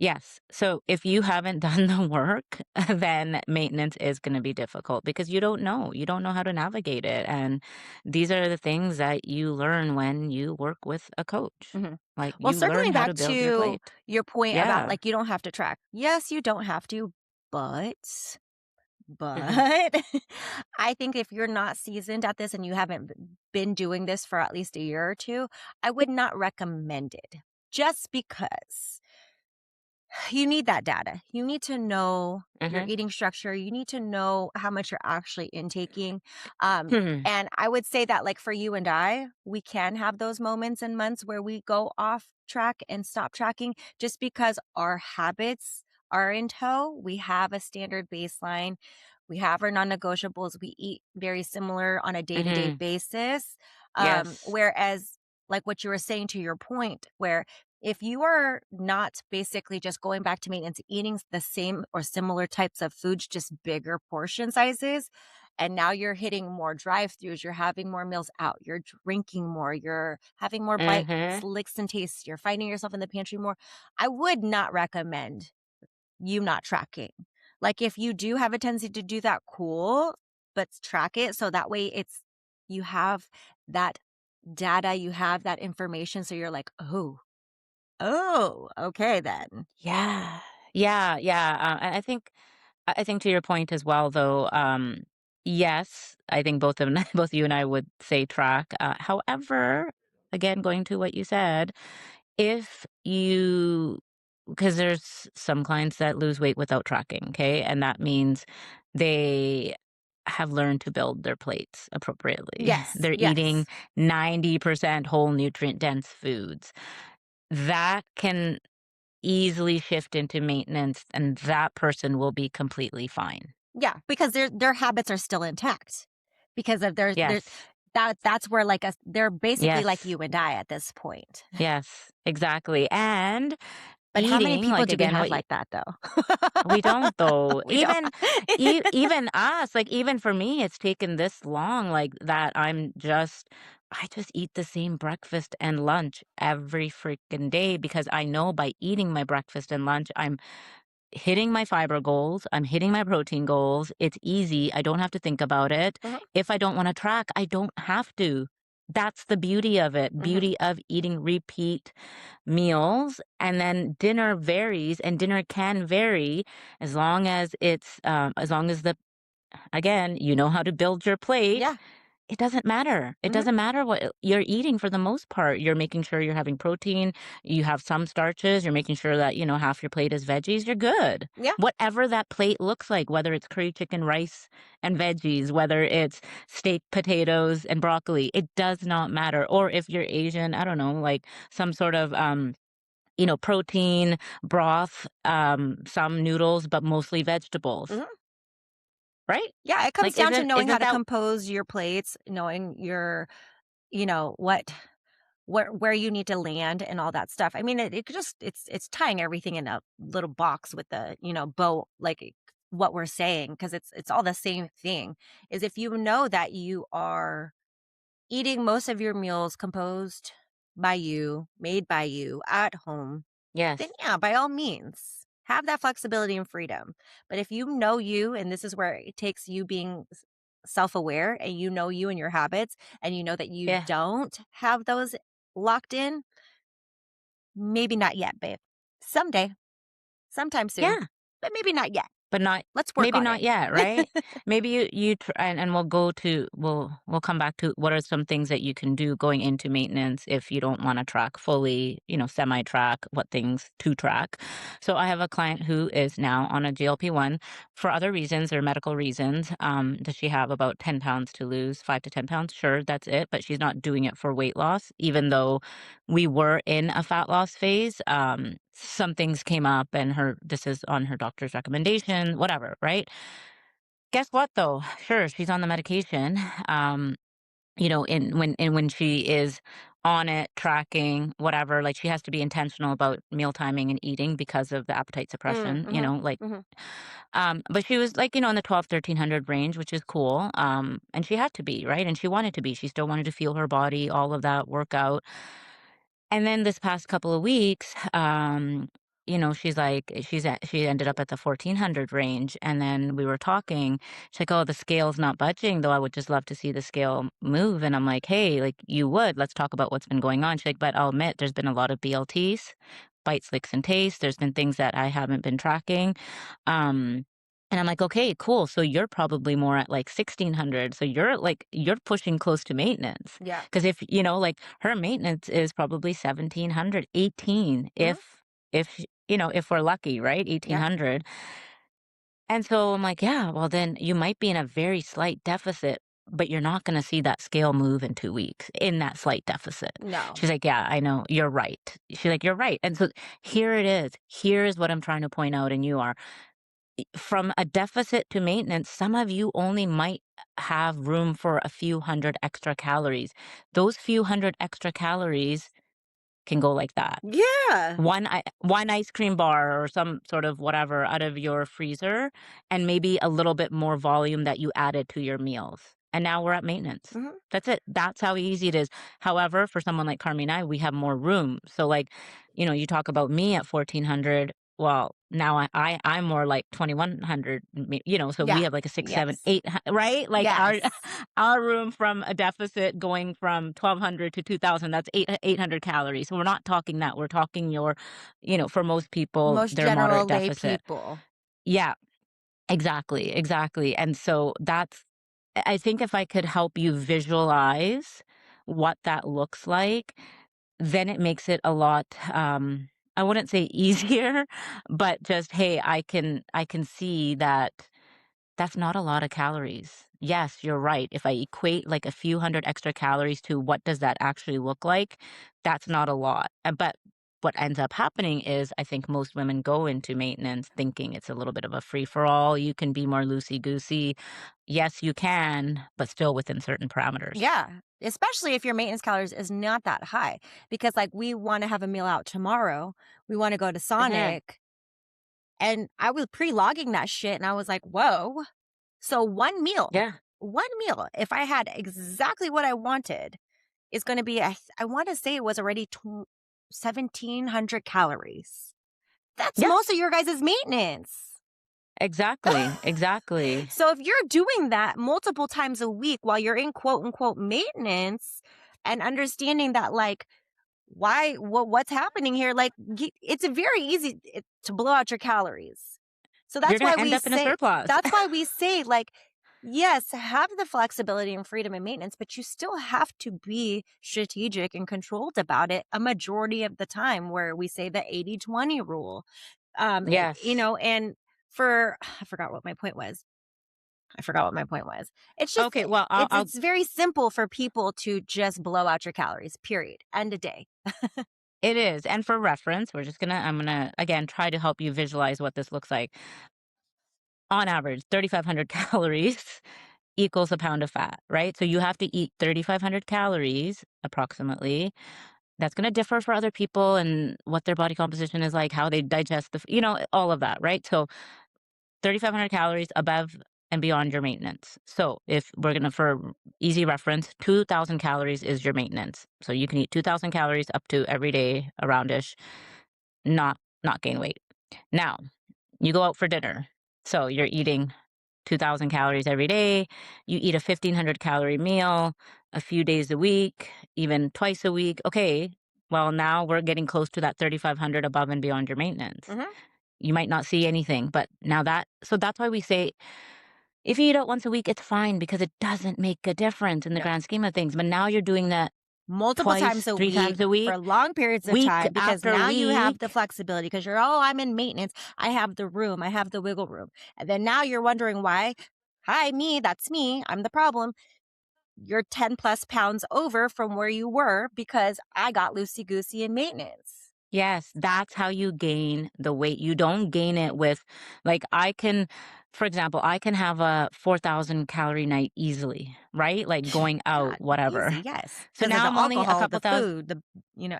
Yes. So if you haven't done the work, then maintenance is going to be difficult because you don't know. You don't know how to navigate it. And these are the things that you learn when you work with a coach. hmm Like Well, you learn circling how back to build your to plate. your point about Yeah. like you don't have to track. Yes, you don't have to, but Hmm. But I think if you're not seasoned at this and you haven't been doing this for at least a year or two, I would not recommend it just because you need that data. You need to know your Hmm. eating structure. You need to know how much you're actually intaking. Hmm. And I would say that, like for you and I, we can have those moments and months where we go off track and stop tracking just because our habits are in tow. We have a standard baseline. We have our non negotiables. We eat very similar on a day to day Hmm. basis. Yes. Whereas, like what you were saying to your point, where if you are not basically just going back to maintenance, eating the same or similar types of foods, just bigger portion sizes, and now you're hitting more drive-throughs, you're having more meals out, you're drinking more, you're having more bites, Hmm. licks, and tastes, you're finding yourself in the pantry more, I would not recommend you not tracking. Like if you do have a tendency to do that, cool, but track it so that way you have that data, you have that information, so you're like, oh, okay then. Yeah. Yeah. Yeah. And I think to your point as well, though, yes, I think both of both you and I would say track. However, again, going to what you said, if you because there's some clients that lose weight without tracking, okay, and that means they have learned to build their plates appropriately. Yes, They're eating yes. 90% whole nutrient dense foods. That can easily shift into maintenance, and that person will be completely fine. Yeah, because their habits are still intact because of their Yes. that's where like they're basically like Yes. you and I at this point. Yes, exactly, and But how many eating, people like, do we again, have what you like that though? we don't though. We don't. Even us, like, even for me, it's taken this long, like, that I just eat the same breakfast and lunch every freaking day because I know by eating my breakfast and lunch, I'm hitting my fiber goals, I'm hitting my protein goals. It's easy. I don't have to think about it. Mhm, If I don't want to track, I don't have to. That's the beauty of it. mhm. Beauty of eating repeat meals, and then dinner varies, and dinner can vary as long as it's as long as the again, you know how to build your plate. Yeah. it doesn't matter. It Mhm. doesn't matter what you're eating for the most part. You're making sure you're having protein, you have some starches, you're making sure that, half your plate is veggies, you're good. Yeah. Whatever that plate looks like, whether it's curry chicken, rice, and veggies, whether it's steak, potatoes, and broccoli, it does not matter. Or if you're Asian, I don't know, like some sort of protein, broth, some noodles, but mostly vegetables, Mhm. right? Yeah, it comes Like down to isn't knowing how isn't to that compose your plates, knowing your what where you need to land and all that stuff. I mean, it could just it's tying everything in a little box with the, bow, like what we're saying, because it's all the same thing. Is if you know that you are eating most of your meals composed by you, made by you at home, then yes. yeah, by all means, have that flexibility and freedom. But if you know you, and this is where it takes you being self aware, and you know you and your habits, and you know that you Yeah. don't have those locked in, maybe not yet, babe. Someday, sometime soon, Yeah. but maybe not yet. But not Let's work maybe on not it. yet, right? Maybe you and we'll come back to what are some things that you can do going into maintenance if you don't wanna track fully, semi-track, what things to track. So I have a client who is now on a GLP-1 for other reasons or medical reasons. Does she have about 10 pounds to lose, 5 to 10 pounds? Sure, that's it, but she's not doing it for weight loss, even though we were in a fat loss phase. Some things came up and this is on her doctor's recommendation, whatever, right? Guess what though? Sure, she's on the medication. When she is on it, tracking, whatever, like she has to be intentional about meal timing and eating because of the appetite Mm, suppression, mhm, like mhm. but she was like, in the 12, 1300 range, which is cool. And she had to be, right? And she wanted to be. She still wanted to feel her body, all of that workout. And then this past couple of weeks, she's like, she ended up at the 1400 range. And then we were talking. She's like, "Oh, the scale's not budging, though. I would just love to see the scale move." And I'm like, "Hey, like you would. Let's talk about what's been going on." She's like, "But I'll admit, there's been a lot of BLTs, bites, licks, and tastes. There's been things that I haven't been tracking." Um, and I'm like, "Okay, cool. So you're probably more at like 1600. So you're pushing close to maintenance. Yeah. Because if, like her maintenance is probably 1700, 18, Mhm. if we're lucky, right? Yeah. 1800. And so I'm like, yeah, well, then you might be in a very slight deficit, but you're not going to see that scale move in 2 weeks in that slight deficit. No. She's like, yeah, I know. You're right. She's like, you're right. And so here it is. Here is what I'm trying to point out. And you are from a deficit to maintenance. Some of you only might have room for a few hundred extra calories. Those few hundred extra calories can go like that. Yeah. One ice cream bar or some sort of whatever out of your freezer, and maybe a little bit more volume that you added to your meals. And now we're at maintenance. Mhm. That's it. That's how easy it is. However, for someone like Carmi and I, we have more room. So like, you talk about me at 1400. Well, now I'm more like 2100, so we Yeah. have like a six, seven, Yes. eight, right? Like our Yes. our room from a deficit going from 1200 to 2000, that's 800 calories. So we're not talking that. We're talking for most people, Most their general moderate lay deficit. people. Yeah, exactly, exactly. And so I think if I could help you visualize what that looks like, then it makes it a lot, I wouldn't say easier, but just, hey, I can see that that's not a lot of calories. Yes, you're right. If I equate like a few hundred extra calories to what does that actually look like, that's not a lot. But what ends up happening is I think most women go into maintenance thinking it's a little bit of a free for all. You can be more loosey goosey. Yes, you can, but still within certain parameters. Yeah, especially if your maintenance calories is not that high, because, like, we wanna have a meal out tomorrow, we wanna go to Hmm. Sonic, and I was pre-logging that shit, and I was like, "Whoa." So Yeah, 1 meal, if I had exactly what I wanted, is gonna be, I wanna say it was already 1,700 calories. That's yeah, most of your guys' maintenance. exactly, exactly. So if you're doing that multiple times a week while you're in quote unquote maintenance, and understanding that, like, what's happening here, like, it's very easy to blow out your calories. So You're going to end up in a surplus. that's why we say, like, Yes, have the flexibility and freedom and maintenance, but you still have to be strategic and controlled about it a majority of the time, where we say the 80-20 rule. Yes. And for I forgot what my point was. I forgot what my point was. It's just Okay, well, I'll it's very simple for people to just blow out your calories, period. End of day. it is. And for reference, I'm gonna again try to help you visualize what this looks like. On average, 3,500 calories equals a pound of fat, right? So you have to eat 3,500 calories approximately. That's going to differ for other people and what their body composition is like, how they digest all of that, right? So 3,500 calories above and beyond your maintenance. So if we're going to, for easy reference, 2,000 calories is your maintenance. So you can eat 2,000 calories up to every day aroundish, not gain weight. Now, you go out for dinner. So you're eating 2,000 calories every day. You eat a 1,500 calorie meal a few days a week, even twice a week. Okay, well, now we're getting close to that 3,500 above and beyond your maintenance. Mhm. You might not see anything, but so that's why we say if you eat out once a week, it's fine because it doesn't make a difference in the No. grand scheme of things. But now you're doing that Multiple times twice, a three week times a week, for long periods of week time, because after now you have the week. flexibility because you're, "Oh, I'm in maintenance. I have the room. I have the wiggle room." And then now you're wondering why. Hi, me. That's me. I'm the problem. You're 10 plus pounds over from where you were because I got loosey goosey in maintenance. Yes, that's how you gain the weight. You don't gain it with, like, for example, I can have a 4,000 calorie night easily, right? Like going Yeah, out, whatever. easy. Yes. So Because of now the I'm only a alcohol, couple the thousand, food,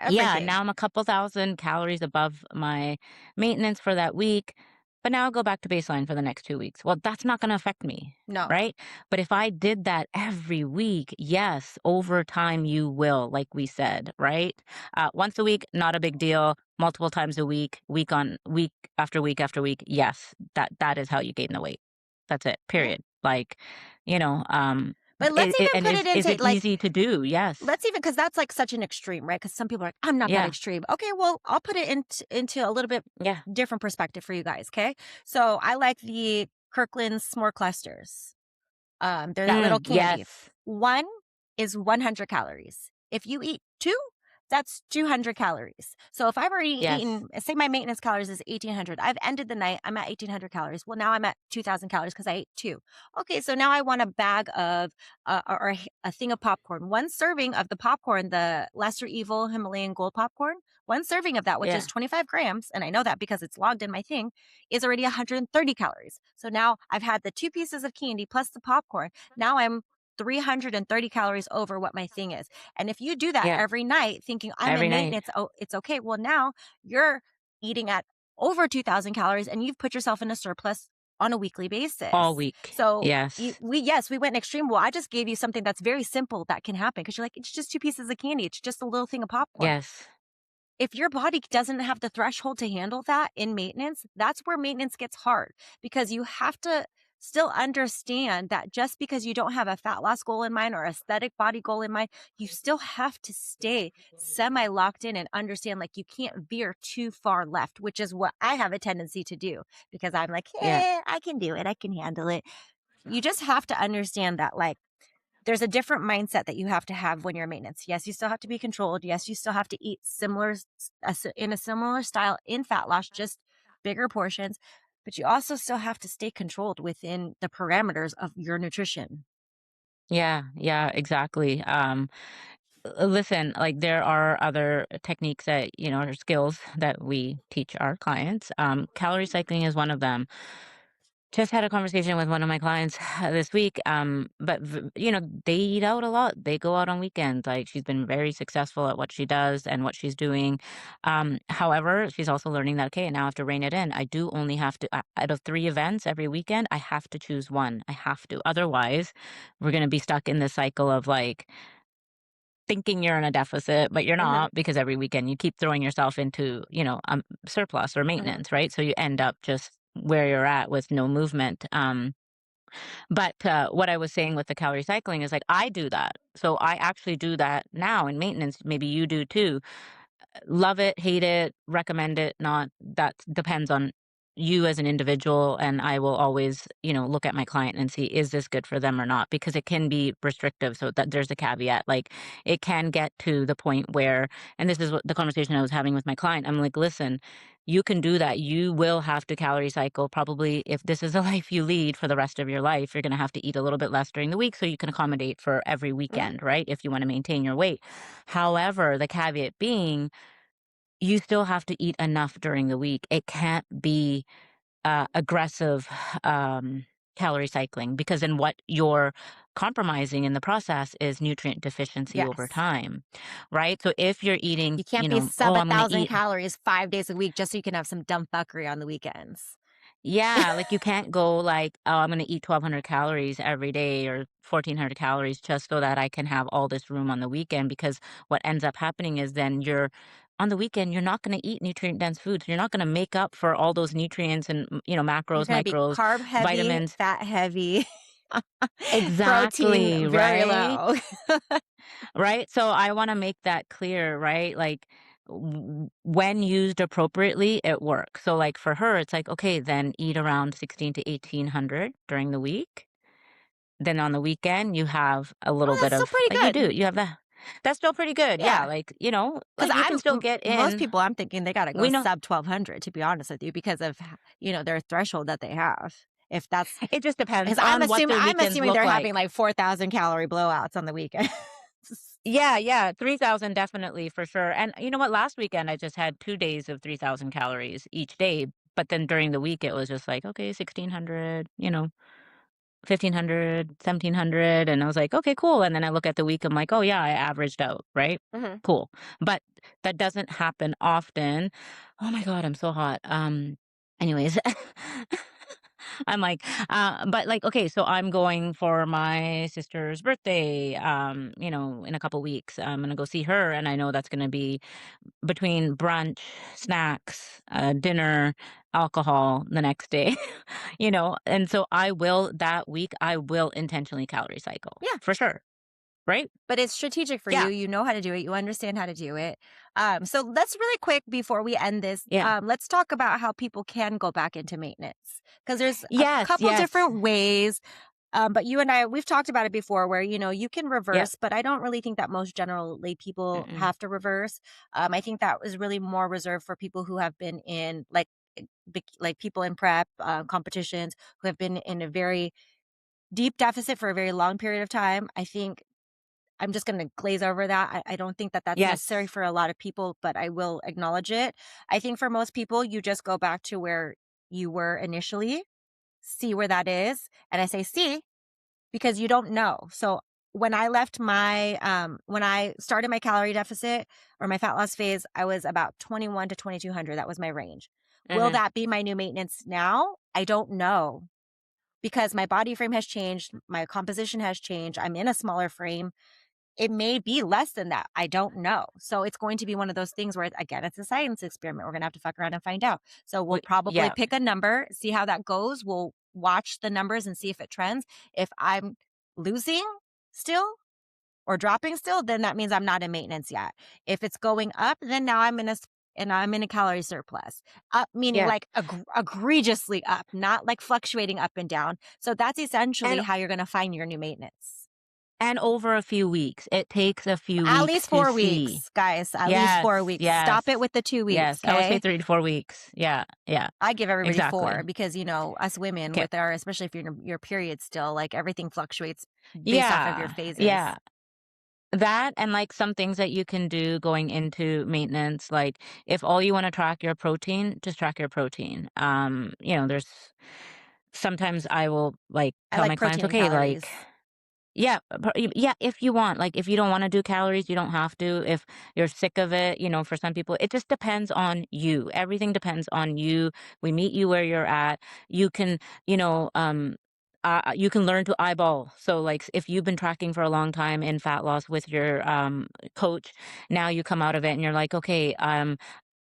yeah, everything. now I'm a couple thousand calories above my maintenance for that week, but now I'll go back to baseline for the next 2 weeks. Well, that's not going to affect me, No. right? But if I did that every week, yes, over time you will, like we said, right? Once a week, not a big deal. Multiple times a week, week on week after week after week, yes, that is how you gain the weight. That's it. Yeah. Period. Like, you know, But let's even and put it is into it like, easy to do? Yes. let's even, because that's like such an extreme, right? Because some people are like, I'm not that Yeah. extreme. Okay, well, I'll put it into a little bit Yeah. different perspective for you guys. Okay. So I like the Kirkland's s'more clusters. They're that little candy. Yes. One is 100 calories. If you eat two, that's 200 calories. So if I've already Yes. eaten, say my maintenance calories is 1,800, I've ended the night, I'm at 1,800 calories. Well, now I'm at 2,000 calories because I ate two. Okay, so now I want a bag of, or a thing of popcorn. One serving of the popcorn, the Lesser Evil Himalayan Gold popcorn, one serving of that, which is Yeah. 25 grams, and I know that because it's logged in my thing, is already 130 calories. So now I've had the two pieces of candy plus the popcorn. Now I'm 330 calories over what my thing is. And if you do that Yeah. every night thinking I'm Every in night. maintenance, oh, it's okay. Well, now you're eating at over 2,000 calories and you've put yourself in a surplus on a weekly All basis. week. So Yes. yes, we went extreme. Well, I just gave you something that's very simple that can happen because you're like, it's just two pieces of candy. It's just a little thing of popcorn. Yes. If your body doesn't have the threshold to handle that in maintenance, that's where maintenance gets hard, because you have to still understand that just because you don't have a fat loss goal in mind or aesthetic body goal in mind, you still have to stay semi locked in and understand like you can't veer too far left, which is what I have a tendency to do because I'm like, Yeah. hey, I can do it. I can handle it. You just have to understand that, like, there's a different mindset that you have to have when you're in maintenance. Yes, you still have to be controlled. Yes, you still have to eat in a similar style in fat loss, just bigger portions. But you also still have to stay controlled within the parameters of your nutrition. Yeah. Yeah. Exactly. Listen, like there are other techniques that, or skills that we teach our clients. Calorie cycling is one of them. Just had a conversation with one of my clients this week. But they eat out a lot. They go out on weekends. Like she's been very successful at what she does and what she's doing. However, she's also learning that okay, now I have to rein it in. I do only have to out of 3 events every weekend. I have to choose one. I have to. Otherwise, we're gonna be stuck in this cycle of like thinking you're in a deficit, but you're Hmm. not because every weekend you keep throwing yourself into, surplus or Hmm. maintenance, right? So you end up just where you're at with no movement. But what I was saying with the calorie cycling is like I do that. So I actually do that now in maintenance. Maybe you do too. Love it, hate it, recommend it, not. That depends on you as an individual, and I will always, look at my client and see, is this good for them or not? Because it can be restrictive. So that there's a caveat. Like it can get to the point where, and this is what the conversation I was having with my client. I'm like, listen, you can do that. You will have to calorie cycle. Probably if this is a life you lead for the rest of your life, you're going to have to eat a little bit less during the week so you can accommodate for every Mhm. weekend, right? If you want to maintain your weight. However, the caveat being, you still have to eat enough during the week. It can't be aggressive um, calorie cycling, because then what you're compromising in the process is nutrient deficiency over Yes. time, right? So if you're eating, You can't be sub oh, a I'm going to thousand eat. calories 5 days a week just so you can have some dumb fuckery on the weekends. Yeah, like you can't go like, oh, I'm going to eat 1,200 calories every day or 1,400 calories just so that I can have all this room on the weekend. Because what ends up happening is then you're on the weekend, you're not going to eat nutrient dense foods. You're not going to make up for all those nutrients and, You're macros, gonna be micros, carb heavy, vitamins. fat heavy, protein Exactly, very right? low. Right? So I want to make that clear, right? Like when used appropriately, it works. So like for her, it's like, okay, then eat around 16 to 1800 during the week. Then on the weekend, you have a little Oh, bit that's still of pretty like you good. do. You have that. That's still pretty good. Yeah, Yeah, like, 'cause like you can still get most in. people, I'm thinking they gotta go We know sub 1,200, to be honest with you, because of their threshold that they have. If that's it just depends 'Cause on what their I'm weekends assuming look they're having, like. like, 4,000 calorie blowouts on the weekend. Yeah, yeah, 3,000 definitely for sure. And you know what? Last weekend I just had 2 days of 3,000 calories each day, but then during the week it was just like, okay, 1,600, 1,500, 1,700, and I was like, "Okay, cool." And then I look at the week, I'm like, "Oh yeah, I averaged out, right? Mhm. Cool." But that doesn't happen often. Oh my god, I'm so hot. Anyways, I'm like, but like, okay, so I'm going for my sister's birthday, in a couple weeks. I'm gonna go see her, and I know that's gonna be between brunch, snacks, dinner, alcohol the next day, and so that week, I will intentionally calorie cycle Yeah. for sure, right? But it's strategic for Yeah, you know how to do it, you understand how to do it. So let's really quick before we end this, yeah. let's talk about how people can go back into maintenance because there's a Yes, couple yes. different ways. But you and I, we've talked about it before where, you can Yep. reverse, but I don't really think that most generally people Mm-mm. have to reverse. I think that was really more reserved for people who have been in like people in prep competitions who have been in a very deep deficit for a very long period of time. I think I'm just going to glaze over that. I don't think that that's necessary Yes. for a lot of people, but I will acknowledge it. I think for most people, you just go back to where you were initially, see where that is. And I say see because you don't know. So when I started my calorie deficit or my fat loss phase, I was about 21 to 2200. That was my range. Will Hmm. that be my new maintenance now? I don't know because my body frame has changed. My composition has changed. I'm in a smaller frame. It may be less than that. I don't know. So it's going to be one of those things where, again, it's a science experiment. We're going to have to fuck around and find out. So we'll probably Yeah. pick a number, see how that goes. We'll watch the numbers and see if it trends. If I'm losing still or dropping still, then that means I'm not in maintenance yet. If it's going up, then now and I'm in a calorie surplus. Up meaning Yeah. like egregiously up, not like fluctuating up and down. So that's essentially And how you're going to find your new maintenance. over a few weeks. It takes a few At weeks least to 4 see. weeks, guys, at least Yes, 4 weeks. yes, Stop it with the 2 weeks, yes. I would say okay? 3 to 4 weeks. Yeah, yeah. I give everybody 4 Exactly. because, us women Okay. with our especially if you're in your period still, like, everything fluctuates based off of your Yeah, phases. yeah. That and, like, some things that you can do going into maintenance, like, if all you wanna track your protein, just track your protein. There's sometimes I will, like, I tell like my clients, protein and "Okay, like." calories. Yeah, yeah, if you want, like, if you don't wanna do calories, you don't have to. If you're sick of it, for some people, it just depends on you. Everything depends on you. We meet you where you're at. You can, you can learn to eyeball. So, like, if you've been tracking for a long time in fat loss with your, coach, now you come out of it and you're like, "Okay,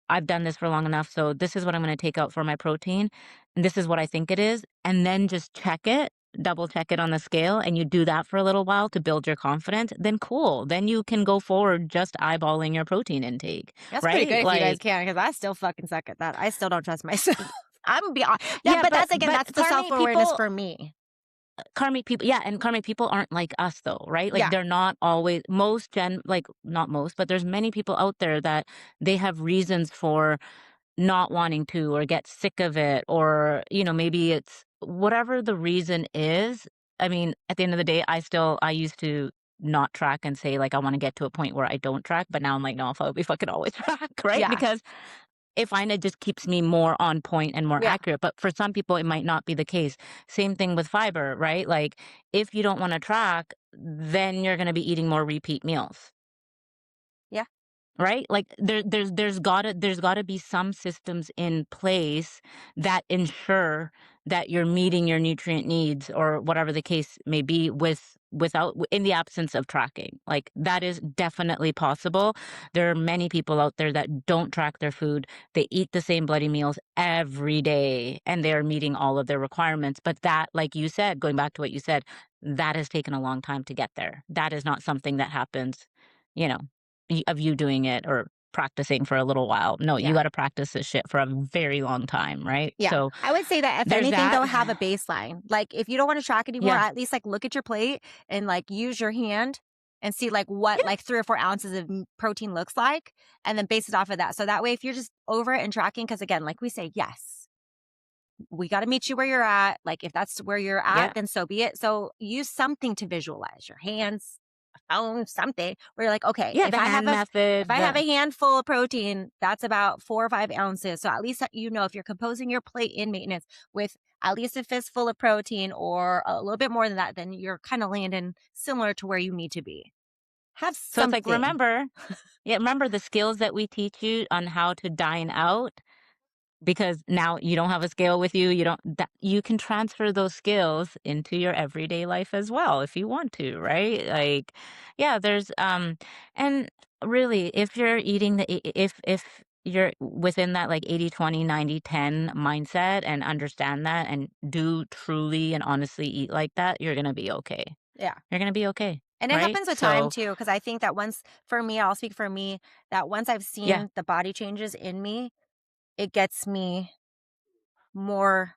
I've done this for long enough, so this is what I'm gonna take out for my protein, and this is what I think it is," and then just check it, double check it on the scale, and you do that for a little while to build your confidence, then cool. Then you can go forward just eyeballing your protein intake, That's pretty good right? if you guys Like, can, because I still fucking suck at that. I still don't trust myself. I'm beyond that, Yeah, but that's again, but that's the self-awareness for me. karmic people, yeah, and karmic people aren't like us though, right? Like Yeah, they're not always most gen like not most, but there's many people out there that they have reasons for not wanting to or get sick of it, or maybe it's whatever the reason is. I mean, at the end of the day, I used to not track and say like I want to get to a point where I don't track, but now I'm like, no, I'll be fucking always track, right? yeah, Because if I find it just keeps me more on point and more yeah, accurate. But for some people, it might not be the case. Same thing with fiber, right? Like if you don't want to track, then you're going to be eating more repeat meals. yeah, Right? Like there's gotta be some systems in place that ensure that you're meeting your nutrient needs or whatever the case may be without in the absence of tracking. Like that is definitely possible. There are many people out there that don't track their food. They eat the same bloody meals every day and they're meeting all of their requirements. But that, like you said, going back to what you said, that has taken a long time to get there. That is not something that happens, you know, of you doing it or practicing for a little while. No, you yeah. gotta practice this shit for a very long time, right? Yeah, So, I would say that if there's anything, that. though, have a baseline. Like, if you don't wanna track anymore, Yeah. at least, like, look at your plate and, like, use your hand and see, like, what, Yeah. like, 3 or 4 ounces of protein looks like, and then base it off of that. So that way, if you're just over it and tracking, because again, like we say, yes, we gotta meet you where you're at. Like, if that's where you're Yeah. at, then so be it. So use something to visualize, your hands, a phone, something where you're like, "Okay, Yeah, the hand if method, I have the a handful of protein, that's about 4 or 5 ounces." So at least that you know if you're composing your plate in maintenance with at least a fistful of protein or a little bit more than that, then you're kinda landing similar to where you need to be. Have so it's like, something. remember the skills that we teach you on how to dine out? Because now you don't have a scale with you, you don't that you can transfer those skills into your everyday life as well if you want to, right? Like, yeah, and really if you're eating if you're within that like 80/20, 90/10 mindset and understand that and do truly and honestly eat like that, you're gonna be okay. Yeah. You're gonna be okay, And it right? happens with time So, too, because I think that once for me, I'll speak for me, that once I've yeah, seen the body changes in me, it gets me more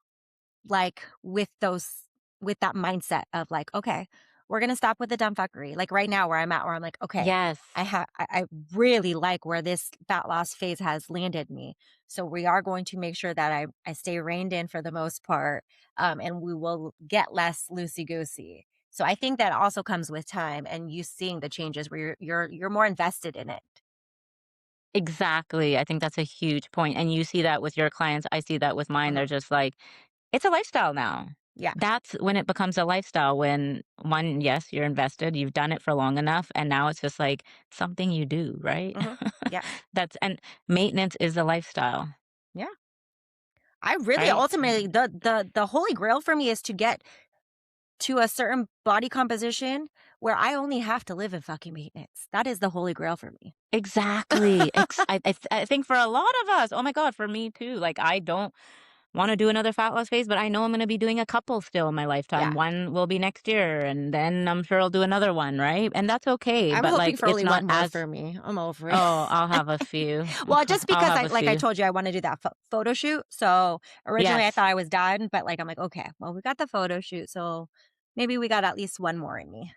like with that mindset of like, okay, we're gonna stop with the dumb fuckery. Like right now where I'm at, where I'm like, okay, yes. I really like where this fat loss phase has landed me. So we are going to make sure that I stay reined in for the most part, and we will get less loosey goosey. So I think that also comes with time and you seeing the changes where you're more invested in it. Exactly, I think that's a huge point, and you see that with your clients, I see that with mine, they're Mhm. just like, "It's a lifestyle now." Yeah. That's when it becomes a lifestyle, when one, yes, you're invested, you've done it for long enough, and now it's just like something you do, right? Hmm. Yeah. And maintenance is a lifestyle, Yeah. I really right? ultimately the holy grail for me is to get to a certain body composition where I only have to live in fucking maintenance. That is the holy grail for me. Exactly, I think for a lot of us, oh my god, for me too, like, I don't wanna do another fat loss phase, but I know I'm gonna be doing a couple still in my lifetime. Yeah. One will be next year, and then I'm sure I'll do another one, right? And that's okay, I'm but, hoping like, for it's only not one more as for me. I'm over it. oh, I'll have a few. Well, just I'll because have I a like I few. told you, I wanna do that photo shoot. So, originally, I Yes. thought I was done, but, like, I'm like, "Okay, well, we got the photo shoot, so maybe we got at least one more in me."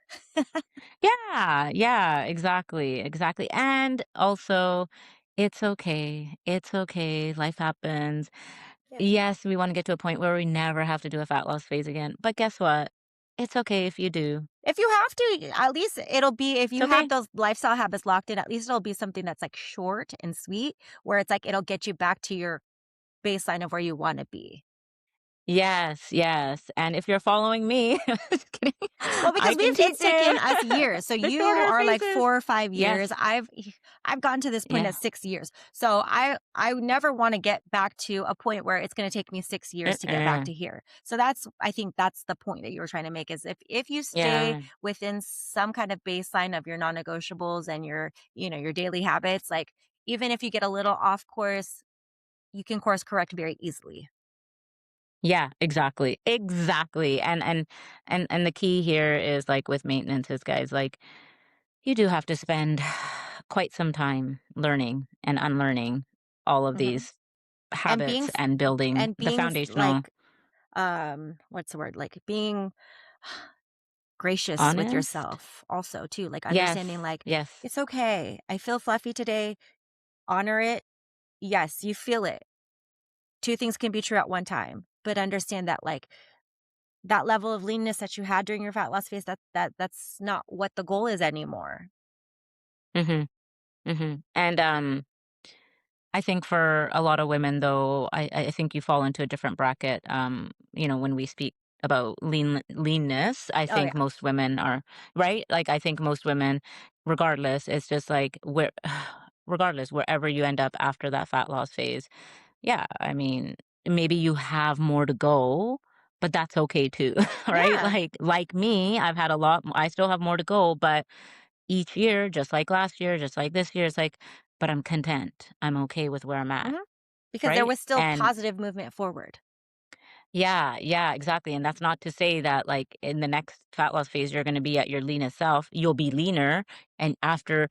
Yeah, yeah, exactly, exactly, and also, it's okay, life happens. Yeah. Yes, we wanna get to a point where we never have to do a fat loss phase again, but guess what? It's okay if you do. If you have to, at least it'll be if It's you have okay. those lifestyle habits locked in, at least it'll be something that's, like, short and sweet, where it's like it'll get you back to your baseline of where you wanna be. Yes, yes, and if you're following me just kidding, Well, I because can it's teach taken you us years. So the you shorter are like phases. 4 or 5 Yes, years. I've gotten to this point yeah, at 6 years. So I would never wanna get back to a point where it's gonna take me 6 years to get back uh-uh, to here. So that's I think that's the point that you were trying to make is if you stay yeah, within some kind of baseline of your non-negotiables and your daily habits, like, even if you get a little off course, you can course correct very easily. yeah, exactly, exactly, and the key here is, like, with maintenance is, guys, like, you do have to spend quite some time learning and unlearning all of Mhm. these and being habits s and building and the being s foundational like, what's the word? Like, being gracious with honest. yourself also too, like, Yes, understanding, like, yes. "It's okay. I feel fluffy today." Honor it. Yes, you feel it. 2 things can be true at one time, but understand that, like, that level of leanness that you had during your fat loss phase, that's not what the goal is anymore. Mhm, mhm. And, I think for a lot of women, though, I think you fall into a different bracket. When we speak about leanness, I Oh, think yeah. most women are right. Like I think most women, regardless, it's just like regardless, wherever you end up after that fat loss phase. Yeah, I mean, maybe you have more to go, but that's okay too, right? Yeah. Like me, I've had a lot. I still have more to go, but each year, just like last year, just like this year, it's like, but I'm content. I'm okay with where I'm at, Mhm. Because there right? was still And positive movement forward. yeah, yeah, exactly. And that's not to say that like in the next fat loss phase, you're going to be at your leanest self. You'll be leaner. And after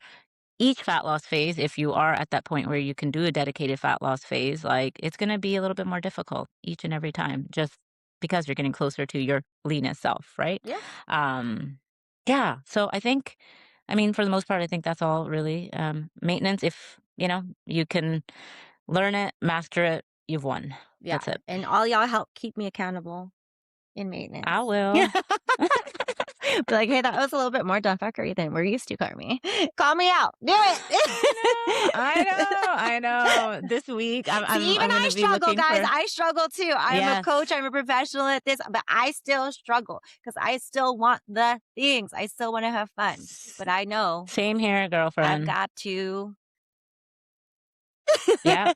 each fat loss phase, if you are at that point where you can do a dedicated fat loss phase, like it's going to be a little bit more difficult each and every time, just because you're getting closer to your leanest self, right? Yeah. Um, yeah. So I think, I mean, for the most part, I think that's all really maintenance. If you can learn it, master it, you've won. Yeah, That's it. and all y'all help keep me accountable in I maintenance. will. Be like, "Hey, that was a little bit more dumb than we're used to, Carmi. Call me out. Do I it." know, I know. This week, I'm See, I'm even I'm I gonna be struggle, looking guys. for I struggle too. I am a yes. coach. I'm a professional at this, but I still struggle because I still want the things. I still want to have fun. S- But I know Same here, I've girlfriend. got to. Yeah,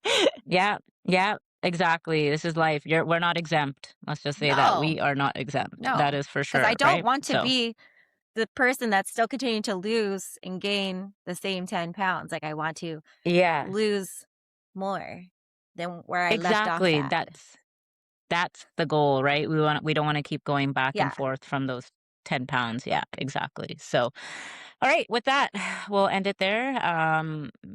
yeah, yeah. Exactly. This is life. We're not exempt. Let's just say that No, we are not exempt. That no. is for Because I sure, don't right? want to So be the person that's still continuing to lose and gain the same 10 pounds. Like, I want to yes, lose more than where I left off exactly. at. That's the goal, right? We don't want to keep going back and Yeah. forth from those 10 pounds. Yeah, exactly. So, all right, with that, we'll end it there.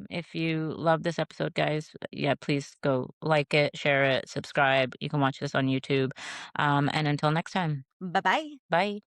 If you love this episode, guys, yeah, please go like it, share it, subscribe. You can watch this on YouTube. And until next time, Bye bye. bye.